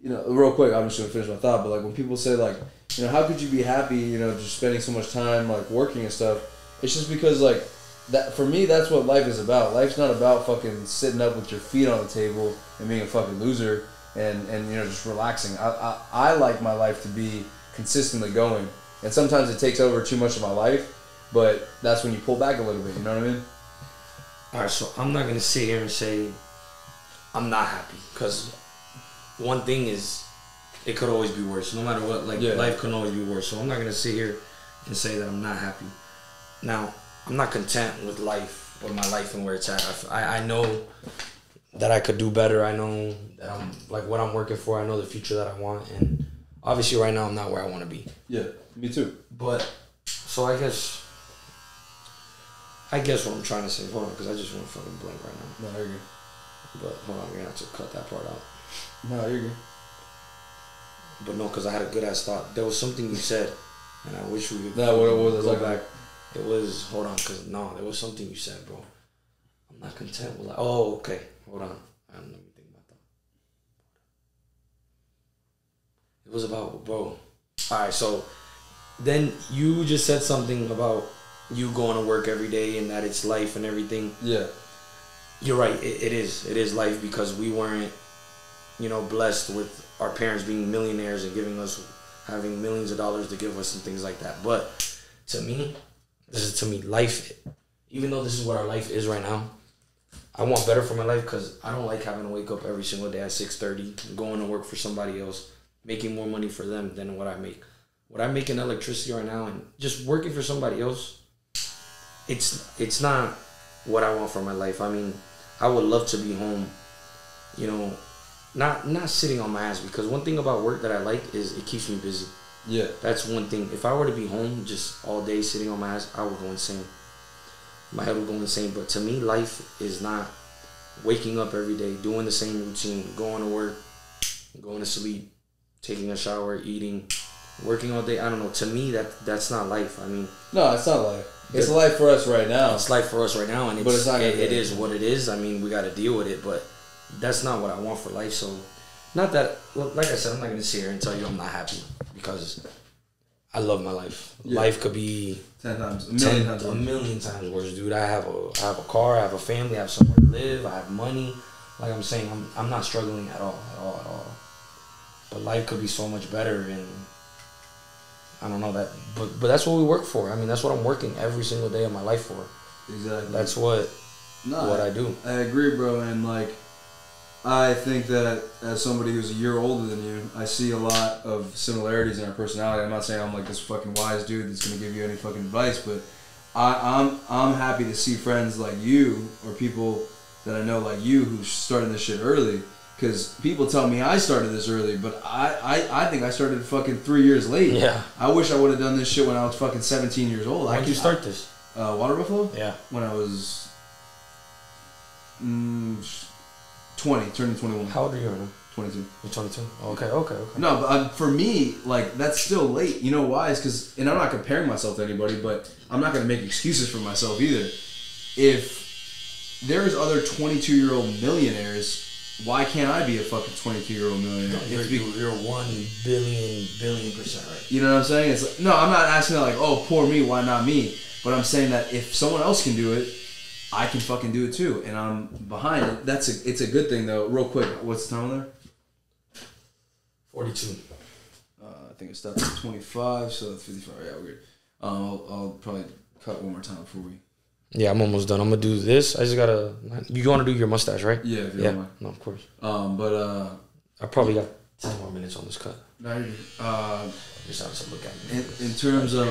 S2: you know, real quick, I'm just gonna finish my thought. But like when people say like, you know, how could you be happy? You know, just spending so much time like working and stuff. It's just because like that for me, that's what life is about. Life's not about fucking sitting up with your feet on the table and being a fucking loser and you know, just relaxing. I like my life to be consistently going, and sometimes it takes over too much of my life. But that's when you pull back a little bit. You know what I mean?
S1: All right, so I'm not gonna sit here and say I'm not happy, because one thing is, it could always be worse. No matter what, like life can always be worse. So I'm not gonna sit here and say that I'm not happy. Now, I'm not content with life, with my life and where it's at. I know that I could do better. I know that I'm like what I'm working for. I know the future that I want, and obviously right now I'm not where I want to be.
S2: Yeah, me too.
S1: But so I guess what I'm trying to say. Hold on, because I just want to fucking blank right now.
S2: No, you're good.
S1: But hold on, we're gonna have to cut that part out.
S2: No, you're good.
S1: But no, because I had a good ass thought. There was something you said, and I wish we could.
S2: No, what was it?
S1: Go
S2: Like
S1: back. It was, hold on, because no, there was something you said, bro. I'm not content with like, oh, okay, hold on. Let me think about that. It was about, bro. Alright, so then you just said something about you going to work every day and that it's life and everything.
S2: Yeah.
S1: You're right, it is. It is life, because we weren't, you know, blessed with our parents being millionaires and having millions of dollars to give us and things like that. But to me, life, even though this is what our life is right now, I want better for my life, because I don't like having to wake up every single day at 6:30, going to work for somebody else, making more money for them than what I make. What I make in electricity right now and just working for somebody else, it's not what I want for my life. I mean, I would love to be home, you know, not sitting on my ass, because one thing about work that I like is it keeps me busy.
S2: Yeah.
S1: That's one thing. If I were to be home just all day sitting on my ass, I would go insane. My head would go insane. But to me, life is not waking up every day, doing the same routine, going to work, going to sleep, taking a shower, eating, working all day. I don't know. To me, that's not life. I mean,
S2: no, it's not life. It's life for us right now.
S1: It's life for us right now, and it is what it is. I mean, we got to deal with it, but that's not what I want for life. So, not that, like I said, I'm not going to sit here and tell you I'm not happy, because I love my life. Yeah. Life could be
S2: 10 times,
S1: a million times worse, dude. I have a car, I have a family, I have somewhere to live, I have money. Like I'm saying, I'm not struggling at all. But life could be so much better, and I don't know that. But that's what we work for. I mean, that's what I'm working every single day of my life for.
S2: Exactly.
S1: That's what I do.
S2: I agree, bro, and like, I think that as somebody who's a year older than you, I see a lot of similarities in our personality. I'm not saying I'm like this fucking wise dude that's gonna give you any fucking advice, but I'm happy to see friends like you, or people that I know like you, who's starting this shit early, Because people tell me I started this early, but I think I started fucking 3 years late.
S1: Yeah.
S2: I wish I would have done this shit when I was fucking 17 years old.
S1: When did you start this?
S2: Water buffalo?
S1: Yeah.
S2: When I was 20, turning 21.
S1: How old are you right now?
S2: 22.
S1: You're 22? Okay.
S2: No, but for me, like, that's still late. You know why? It's because, and I'm not comparing myself to anybody, but I'm not going to make excuses for myself either. If there's other 22-year-old millionaires, why can't I be a fucking 22-year-old millionaire?
S1: You're 1 billion% right.
S2: You know what I'm saying? It's like, no, I'm not asking that like, oh, poor me, why not me? But I'm saying that if someone else can do it, I can fucking do it too, and I'm behind it. It's a good thing though. Real quick, what's the time on there?
S1: 42.
S2: I think it stopped at 25, so that's 55. Yeah, weird. I'll probably cut one more time before we.
S1: Yeah, I'm almost done. I'm gonna do this. I just gotta. You want to do your mustache, right?
S2: Yeah, if you don't mind.
S1: No, of course.
S2: I
S1: probably got 10 more minutes on this cut.
S2: No, you're
S1: Just have to look at me.
S2: in terms of.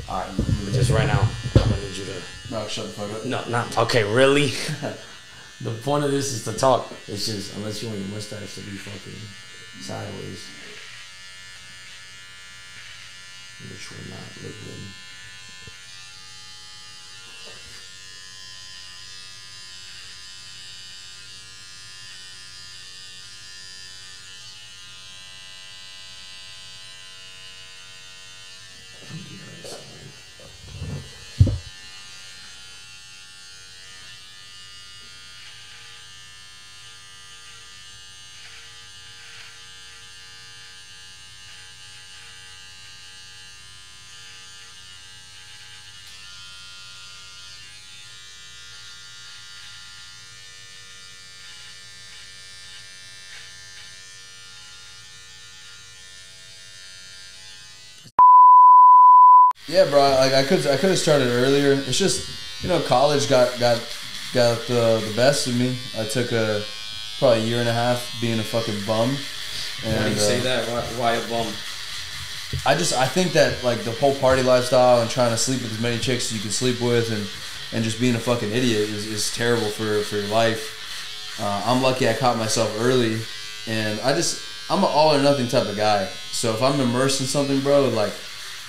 S1: Alright, just right now, I'm gonna need you to.
S2: No, shut the fuck up.
S1: No, not. Okay, really? The point of this is to talk. It's just, unless you want your mustache to be fucking sideways, which will not look good.
S2: Yeah, bro. Like I could have started earlier. It's just, you know, college got the best of me. I took probably a year and a half being a fucking bum. And,
S1: Why do you say that? Why a bum?
S2: I think that like the whole party lifestyle and trying to sleep with as many chicks as you can sleep with and just being a fucking idiot is terrible for your life. I'm lucky I caught myself early, and I'm an all or nothing type of guy. So if I'm immersed in something, bro, like,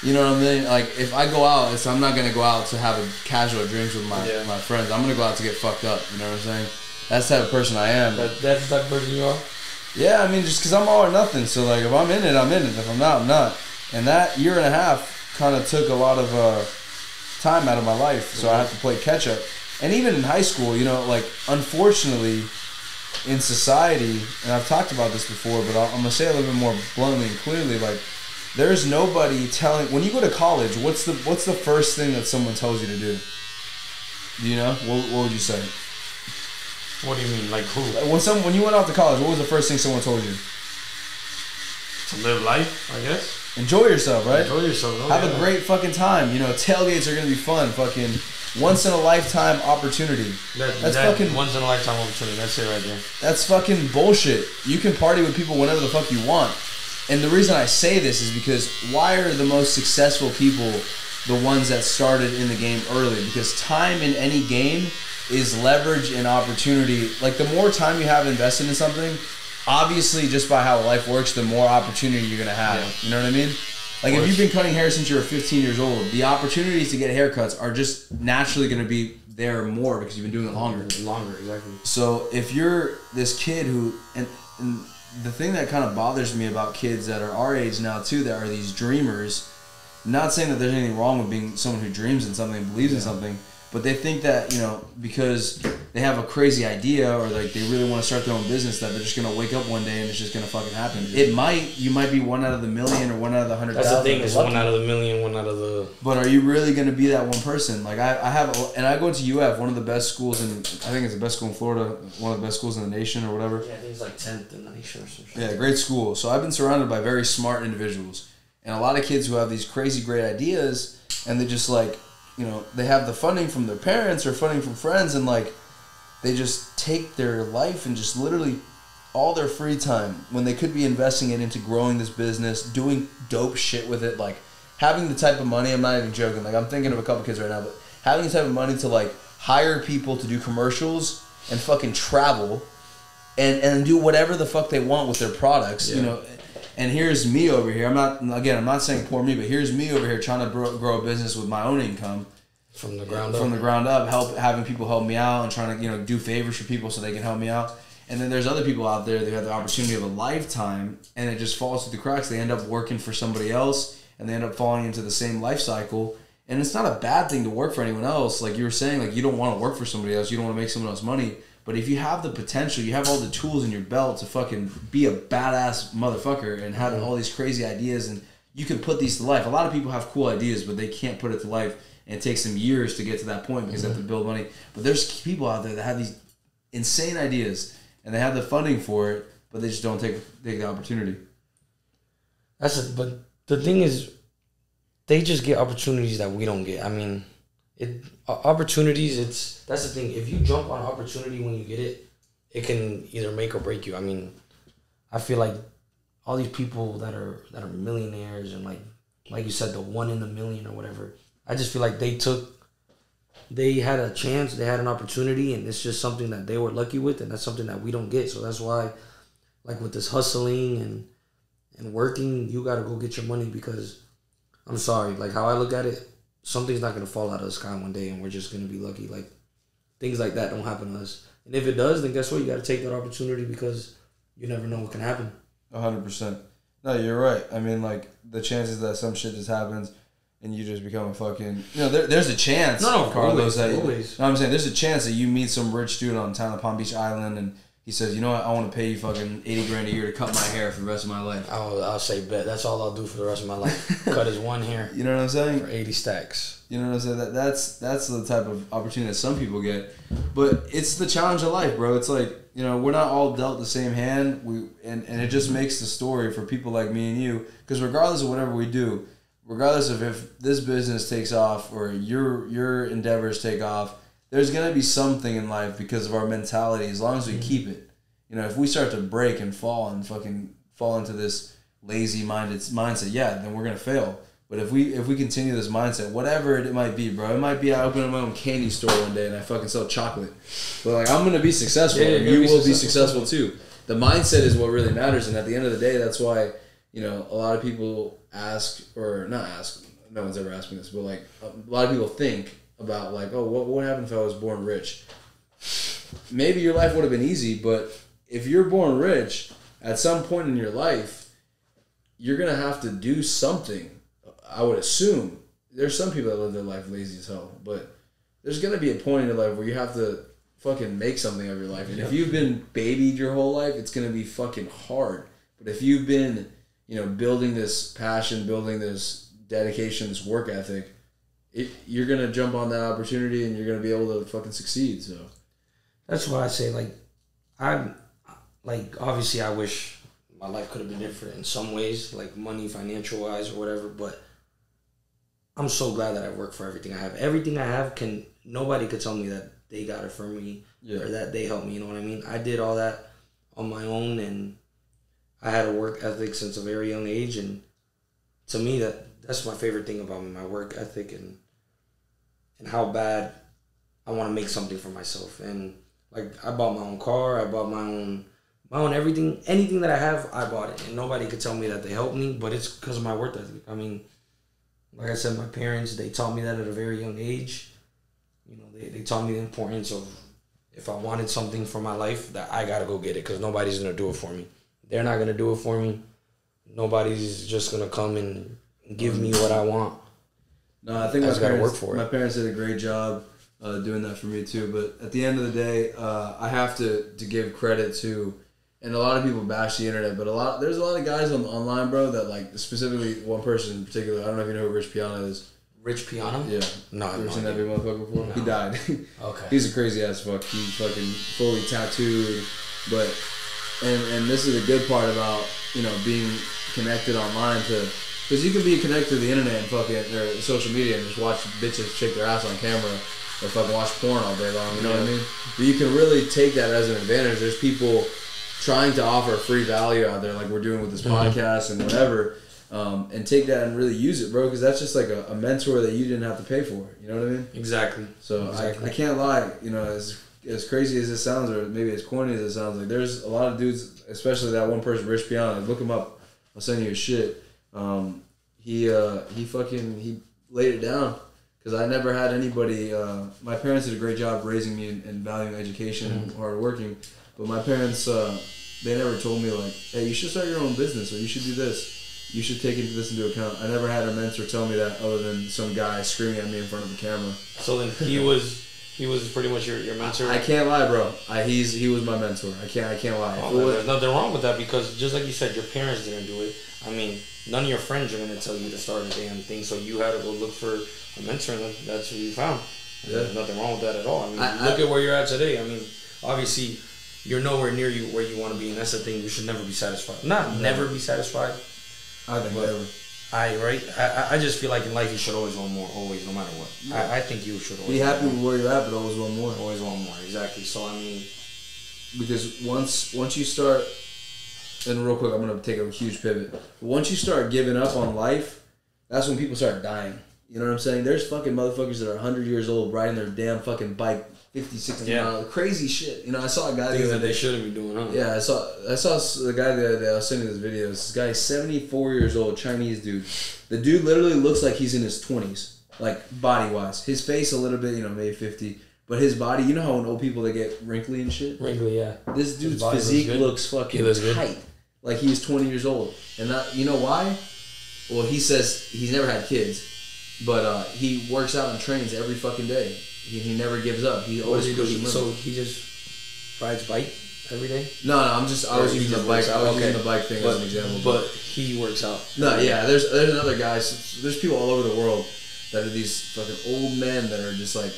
S2: you know what I mean? Like, if I go out, I'm not going to go out to have a casual drinks with my friends. I'm going to go out to get fucked up. You know what I'm saying? That's the type of person I am.
S1: That's the type of person you are?
S2: Yeah, I mean, just because I'm all or nothing. So, like, if I'm in it, I'm in it. If I'm not, I'm not. And that year and a half kind of took a lot of time out of my life. So I have to play catch up. And even in high school, you know, like, unfortunately, in society, and I've talked about this before, but I'm going to say it a little bit more bluntly and clearly, like, there's nobody telling. When you go to college, what's the first thing that someone tells you to do? Do you know? What would you say?
S1: What do you mean? Like who?
S2: When you went off to college, what was the first thing someone told you?
S1: To live life, I guess.
S2: Enjoy yourself, right?
S1: Enjoy yourself.
S2: Have a great fucking time. You know, tailgates are gonna be fun. Fucking once in a lifetime opportunity. That's fucking
S1: once in a lifetime opportunity. That's it right there.
S2: That's fucking bullshit. You can party with people whenever the fuck you want. And the reason I say this is because why are the most successful people the ones that started in the game early? Because time in any game is leverage and opportunity. Like, the more time you have invested in something, obviously, just by how life works, the more opportunity you're going to have. Yeah. You know what I mean? Like, if you've been cutting hair since you were 15 years old, the opportunities to get haircuts are just naturally going to be there more because you've been doing it longer.
S1: Longer, exactly.
S2: So if you're this kid who... and the thing that kind of bothers me about kids that are our age now too, that are these dreamers, not saying that there's anything wrong with being someone who dreams in something, believes in something, but they think that, you know, because they have a crazy idea or like they really want to start their own business, that they're just going to wake up one day and it's just going to fucking happen. You might be 1 out of the million or 1 out of the 100,000.
S1: That's the thing, it's 1 out of the million, 1 out of the...
S2: But are you really going to be that one person? Like I go to UF, one of the best schools in, I think it's the best school in Florida, one of the best schools in the nation or whatever.
S1: Yeah, I think it's like 10th in the nation or something.
S2: Yeah, great school. So I've been surrounded by very smart individuals and a lot of kids who have these crazy great ideas, and they just like, you know, they have the funding from their parents or funding from friends, and like they just take their life and just literally all their free time when they could be investing it into growing this business, doing dope shit with it, like having the type of money, I'm not even joking, like I'm thinking of a couple kids right now, but having the type of money to like hire people to do commercials and fucking travel and do whatever the fuck they want with their products, you know. And here's me over here. I'm not saying poor me, but here's me over here trying to grow a business with my own income
S1: from the ground up.
S2: From the ground up, having people help me out and trying to do favors for people so they can help me out. And then there's other people out there that have the opportunity of a lifetime, and it just falls through the cracks. They end up working for somebody else, and they end up falling into the same life cycle. And it's not a bad thing to work for anyone else. Like you were saying, like you don't want to work for somebody else. You don't want to make someone else money. But if you have the potential, you have all the tools in your belt to fucking be a badass motherfucker and have all these crazy ideas, and you can put these to life. A lot of people have cool ideas, but they can't put it to life, and it takes them years to get to that point because they have to build money. But there's people out there that have these insane ideas, and they have the funding for it, but they just don't take the opportunity.
S1: But the thing is, they just get opportunities that we don't get. I mean, opportunities, that's the thing. If you jump on opportunity when you get it, it can either make or break you. I mean, I feel like all these people that are millionaires and like you said, the 1 in a million or whatever, I just feel like they had a chance, they had an opportunity, and it's just something that they were lucky with, and that's something that we don't get. So that's why, like with this hustling and working, you gotta go get your money, because I'm sorry, like how I look at it, something's not gonna fall out of the sky one day and we're just gonna be lucky. Like things like that don't happen to us. And if it does, then guess what? You gotta take that opportunity, because you never know what can happen.
S2: 100%. No, you're right. I mean, like the chances that some shit just happens and you just become a fucking, there's a chance.
S1: No,
S2: Carlos,
S1: always.
S2: No, I'm saying there's a chance that you meet some rich dude on town of Palm Beach Island and he says, you know what, I want to pay you fucking $80,000 a year to cut my hair for the rest of my life.
S1: I'll say bet. That's all I'll do for the rest of my life. Cut his one hair.
S2: You know what I'm saying?
S1: For 80 stacks.
S2: You know what I'm saying? That's the type of opportunity that some people get. But it's the challenge of life, bro. It's like, we're not all dealt the same hand. And it just makes the story for people like me and you. Because regardless of whatever we do, regardless of if this business takes off or your endeavors take off, there's going to be something in life because of our mentality, as long as we keep it. If we start to break and fall and fucking fall into this lazy-minded mindset, then we're going to fail. But if we continue this mindset, whatever it might be, bro, it might be I open up my own candy store one day and I fucking sell chocolate. But, like, I'm going to be successful, and you will be successful too. The mindset is what really matters, and at the end of the day, that's why, a lot of people no one's ever asked me this, but, like, a lot of people think about, like, oh, what happened if I was born rich? Maybe your life would have been easy, but if you're born rich, at some point in your life, you're going to have to do something. I would assume. There's some people that live their life lazy as hell, but there's going to be a point in your life where you have to fucking make something of your life. And if you've been babied your whole life, it's going to be fucking hard. But if you've been, building this passion, building this dedication, this work ethic, you're going to jump on that opportunity and you're going to be able to fucking succeed. So
S1: that's why I say, obviously I wish my life could have been different in some ways, like money, financial wise or whatever, but I'm so glad that I work for everything I have. Everything I have, nobody could tell me that they got it for me or that they helped me, you know what I mean? I did all that on my own, and I had a work ethic since a very young age, and to me that's my favorite thing about me, my work ethic and how bad I want to make something for myself. And like I bought my own car, I bought my own everything, anything that I have, I bought it, and nobody could tell me that they helped me, but it's because of my work ethic. I mean, like I said, my parents, they taught me that at a very young age. They taught me the importance of if I wanted something for my life, that I gotta go get it, because nobody's gonna do it for me. They're not gonna do it for me. Nobody's just gonna come and give me what I want.
S2: No, I think I just gotta work for it. My parents did a great job doing that for me too. But at the end of the day, I have to give credit to, and a lot of people bash the internet, but there's a lot of guys online, bro, that like, specifically one person in particular. I don't know if you know who Rich Piana is.
S1: Rich Piana?
S2: Yeah.
S1: No,
S2: I've never seen that big motherfucker before.
S1: No.
S2: He died.
S1: Okay.
S2: He's a crazy ass fuck. He's fucking fully tattooed, but and this is a good part about being connected online because you can be connected to the internet and fucking or social media and just watch bitches shake their ass on camera or fucking watch porn all day long. You know what I mean? But you can really take that as an advantage. There's people trying to offer free value out there, like we're doing with this podcast and whatever. And take that and really use it, bro, because that's just like a mentor that you didn't have to pay for. You know what I mean?
S1: Exactly.
S2: So exactly. I can't lie. As as crazy as it sounds, or maybe as corny as it sounds, like there's a lot of dudes, especially that one person, Rich Piana. Look him up. I'll send you his shit. He laid it down because I never had anybody. My parents did a great job raising me and valuing education and hard working, but my parents they never told me like, hey, you should start your own business or you should do this. You should take this into account. I never had a mentor tell me that other than some guy screaming at me in front of the camera.
S1: So then he was pretty much your mentor.
S2: I can't lie, bro. He was my mentor. I can't lie.
S1: Oh, there's nothing wrong with that because just like you said, your parents didn't do it. I mean, none of your friends are gonna tell you to start a damn thing. So you had to go look for a mentor, and that's who you found. Yeah. There's nothing wrong with that at all. I mean, look at where you're at today. I mean, obviously, you're nowhere near where you want to be, and that's the thing. You should never be satisfied. Never be satisfied.
S2: I think never.
S1: I just feel like in life you should always want more, always, no matter what. Yeah. I think you should always
S2: be happy with where you're at, but always want more.
S1: Always want more, exactly. So I mean,
S2: because once you start, and real quick, I'm gonna take a huge pivot. Once you start giving up on life, that's when people start dying. You know what I'm saying? There's fucking motherfuckers that are 100 years old riding their damn fucking bike 50, 60 miles. Crazy shit. You know, I saw a guy
S1: things that they shouldn't be doing, huh?
S2: Yeah, I saw the guy the other day. I was sending this video. This guy, 74 years old, Chinese dude. The dude literally looks like he's in his 20s, like body wise. His face a little bit, you know, maybe 50, but his body. You know how when old people they get wrinkly and shit.
S1: Wrinkly, yeah.
S2: This dude's physique looks fucking tight, like he's 20 years old. And that, you know why? Well, he says he's never had kids, but he works out and trains every fucking day. He never gives up. He always pushes limits.
S1: So he just rides bike every day?
S2: No, I was using the bike. I was using the bike thing as an example.
S1: But he works out.
S2: No, yeah. There's another guys. There's people all over the world that are these fucking old men that are just like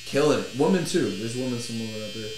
S2: killing it. Women too. There's women somewhere out there.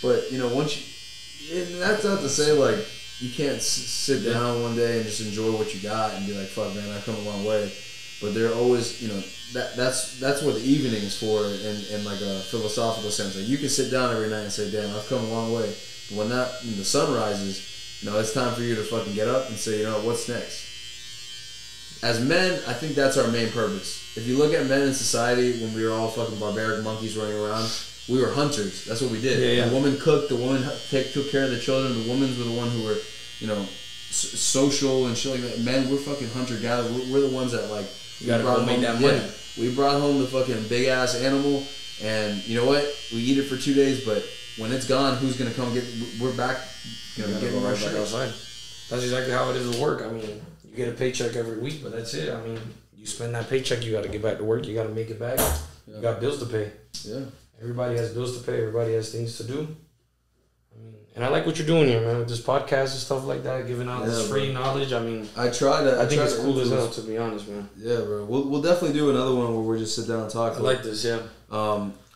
S2: But you know, once you, and that's not to say like you can't sit down one day and just enjoy what you got and be like, fuck man, I've come a long way. But they're always, you know, that's what the evening is for in like a philosophical sense. Like you can sit down every night and say, damn, I've come a long way. But when the sun rises, you know, it's time for you to fucking get up and say, you know, what's next? As men, I think that's our main purpose. If you look at men in society, when we were all fucking barbaric monkeys running around, we were hunters. That's what we did. Yeah. The woman cooked, the woman took care of the children, the women were the one who were, you know, social and shit like that. Men, we're fucking hunter-gatherers. We're the ones that like,
S1: you gotta go make that money. Yeah.
S2: We brought home the fucking big ass animal, and you know what? We eat it for 2 days, but when it's gone, who's gonna come get? We're back. You know, getting right back outside.
S1: That's exactly how it is at work. I mean, you get a paycheck every week, but that's it. I mean, you spend that paycheck, you got to get back to work. You got to make it back. Yeah. You got bills to pay.
S2: Yeah.
S1: Everybody has bills to pay. Everybody has things to do. I mean, and I like what you're doing here, man, with this podcast and stuff like that, giving out this free knowledge. I mean,
S2: I think
S1: it's cool as hell, to be honest, man.
S2: Yeah, bro. We'll definitely do another one where we just sit down and talk.
S1: I like this, yeah.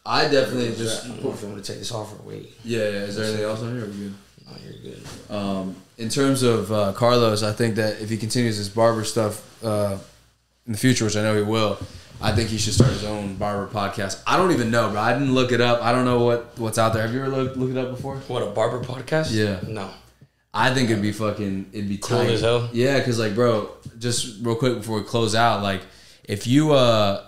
S2: I definitely just.
S1: I don't know if you want to take this off or wait.
S2: Yeah. Is there anything else on here? Or are we good?
S1: No, you're good.
S2: In terms of Carlos, I think that if he continues his barber stuff in the future, which I know he will, I think he should start his own barber podcast. I don't even know, bro. I didn't look it up. I don't know what's out there. Have you ever looked it up before?
S1: What, a barber podcast?
S2: Yeah.
S1: No.
S2: I think it'd be cool tight.
S1: As hell.
S2: Yeah, because like, bro, just real quick before we close out, like, if you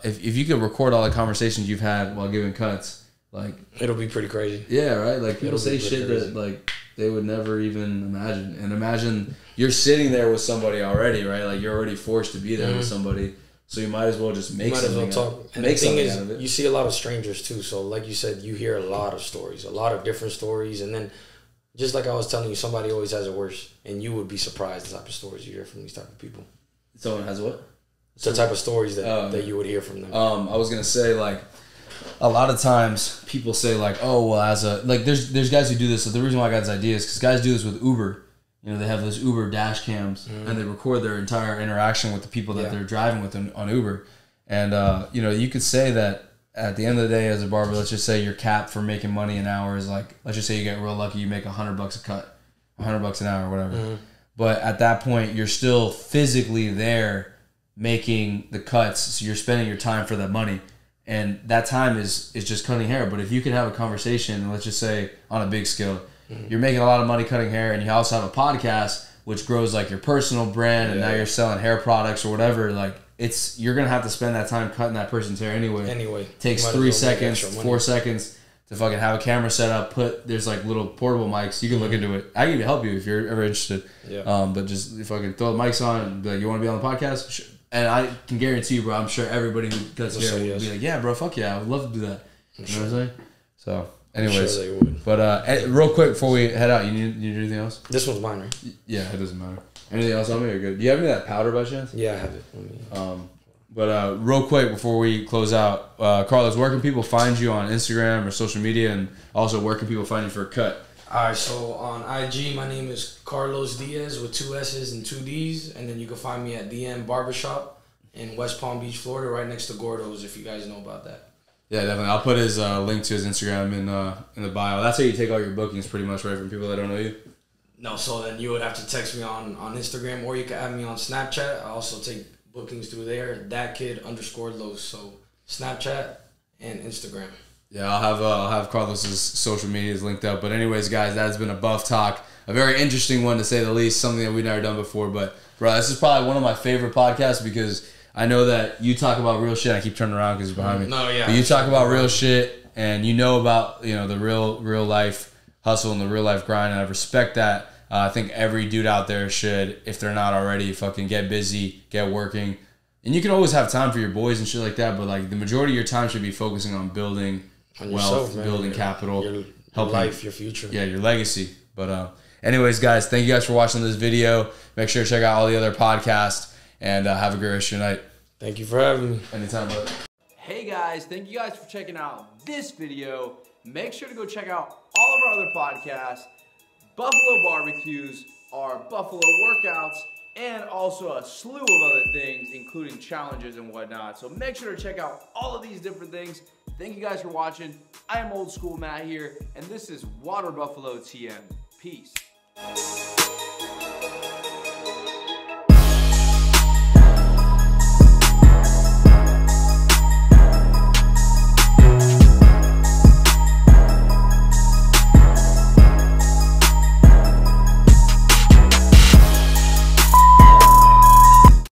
S2: if you could record all the conversations you've had while giving cuts, like,
S1: it'll be pretty crazy.
S2: Yeah, right. Like people say shit that like they would never even imagine. And imagine you're sitting there with somebody already, right? Like you're already forced to be there with somebody. So you might as well just make something out of it.
S1: And the thing is, you see a lot of strangers too. So like you said, you hear a lot of stories, a lot of different stories. And then just like I was telling you, somebody always has it worse. And you would be surprised the type of stories you hear from these type of people.
S2: Someone has what?
S1: It's the type of stories that you would hear from them.
S2: I was going to say, like, a lot of times people say, like, oh, well, there's guys who do this. So the reason why I got this idea is because guys do this with Uber. You know, they have those Uber dash cams, and they record their entire interaction with the people that they're driving with on Uber. And, you know, you could say that at the end of the day as a barber, let's just say your cap for making money an hour is like, let's just say you get real lucky, you make $100 a cut, $100 an hour or whatever. But at that point, you're still physically there making the cuts, so you're spending your time for that money. And that time is just cutting hair. But if you can have a conversation, and let's just say on a big scale, you're making a lot of money cutting hair, and you also have a podcast which grows like your personal brand, and now you're selling hair products or whatever. Like you're gonna have to spend that time cutting that person's hair anyway. Takes 3 seconds, 4 seconds to to fucking have a camera set up. There's like little portable mics. You can look into it. I can even help you if you're ever interested.
S1: Yeah.
S2: But just fucking throw the mics on and be like, you want to be on the podcast? Sure. And I can guarantee you, bro, I'm sure everybody who cuts hair will be like, yeah, bro, fuck yeah, I would love to do that. You know what I'm saying? So, anyways.
S1: Sure they would.
S2: But real quick before we head out, you need anything else?
S1: This one's mine, right?
S2: Yeah, it doesn't matter. Anything else on me or good? Do you have any of that powder by chance?
S1: Yeah, I have it.
S2: But real quick before we close out, Carlos, where can people find you on Instagram or social media, and also where can people find you for a cut?
S1: Alright, so on IG, my name is Carlos Diaz with 2 S's and 2 D's, and then you can find me at DM Barbershop in West Palm Beach, Florida, right next to Gordo's, if you guys know about that.
S2: Yeah, definitely. I'll put his link to his Instagram in the bio. That's how you take all your bookings, pretty much, right, from people that don't know you?
S1: No, so then you would have to text me on Instagram, or you can add me on Snapchat. I also take bookings through there, thatkid_Los. So Snapchat and Instagram.
S2: Yeah, I'll have Carlos's social medias linked up. But anyways, guys, that's been a Buff Talk, a very interesting one to say the least, something that we've never done before. But bro, this is probably one of my favorite podcasts because I know that you talk about real shit. I keep turning around because he's behind me.
S1: No, yeah.
S2: But you talk about real shit, and you know about the real life hustle and the real life grind, and I respect that. I think every dude out there should, if they're not already, fucking get busy, get working. And you can always have time for your boys and shit like that, but like the majority of your time should be focusing on building wealth, building capital,
S1: your life, your future.
S2: Yeah, your legacy. But anyways, guys, thank you guys for watching this video. Make sure to check out all the other podcasts, and have a great rest of your night.
S1: Thank you for having me.
S2: Anytime, brother. Hey guys, thank you guys for checking out this video. Make sure to go check out all of our other podcasts, Buffalo Barbecues, our Buffalo workouts, and also a slew of other things, including challenges and whatnot. So make sure to check out all of these different things. Thank you guys for watching. I am Old School Matt here, and this is Water Buffalo TM. Peace.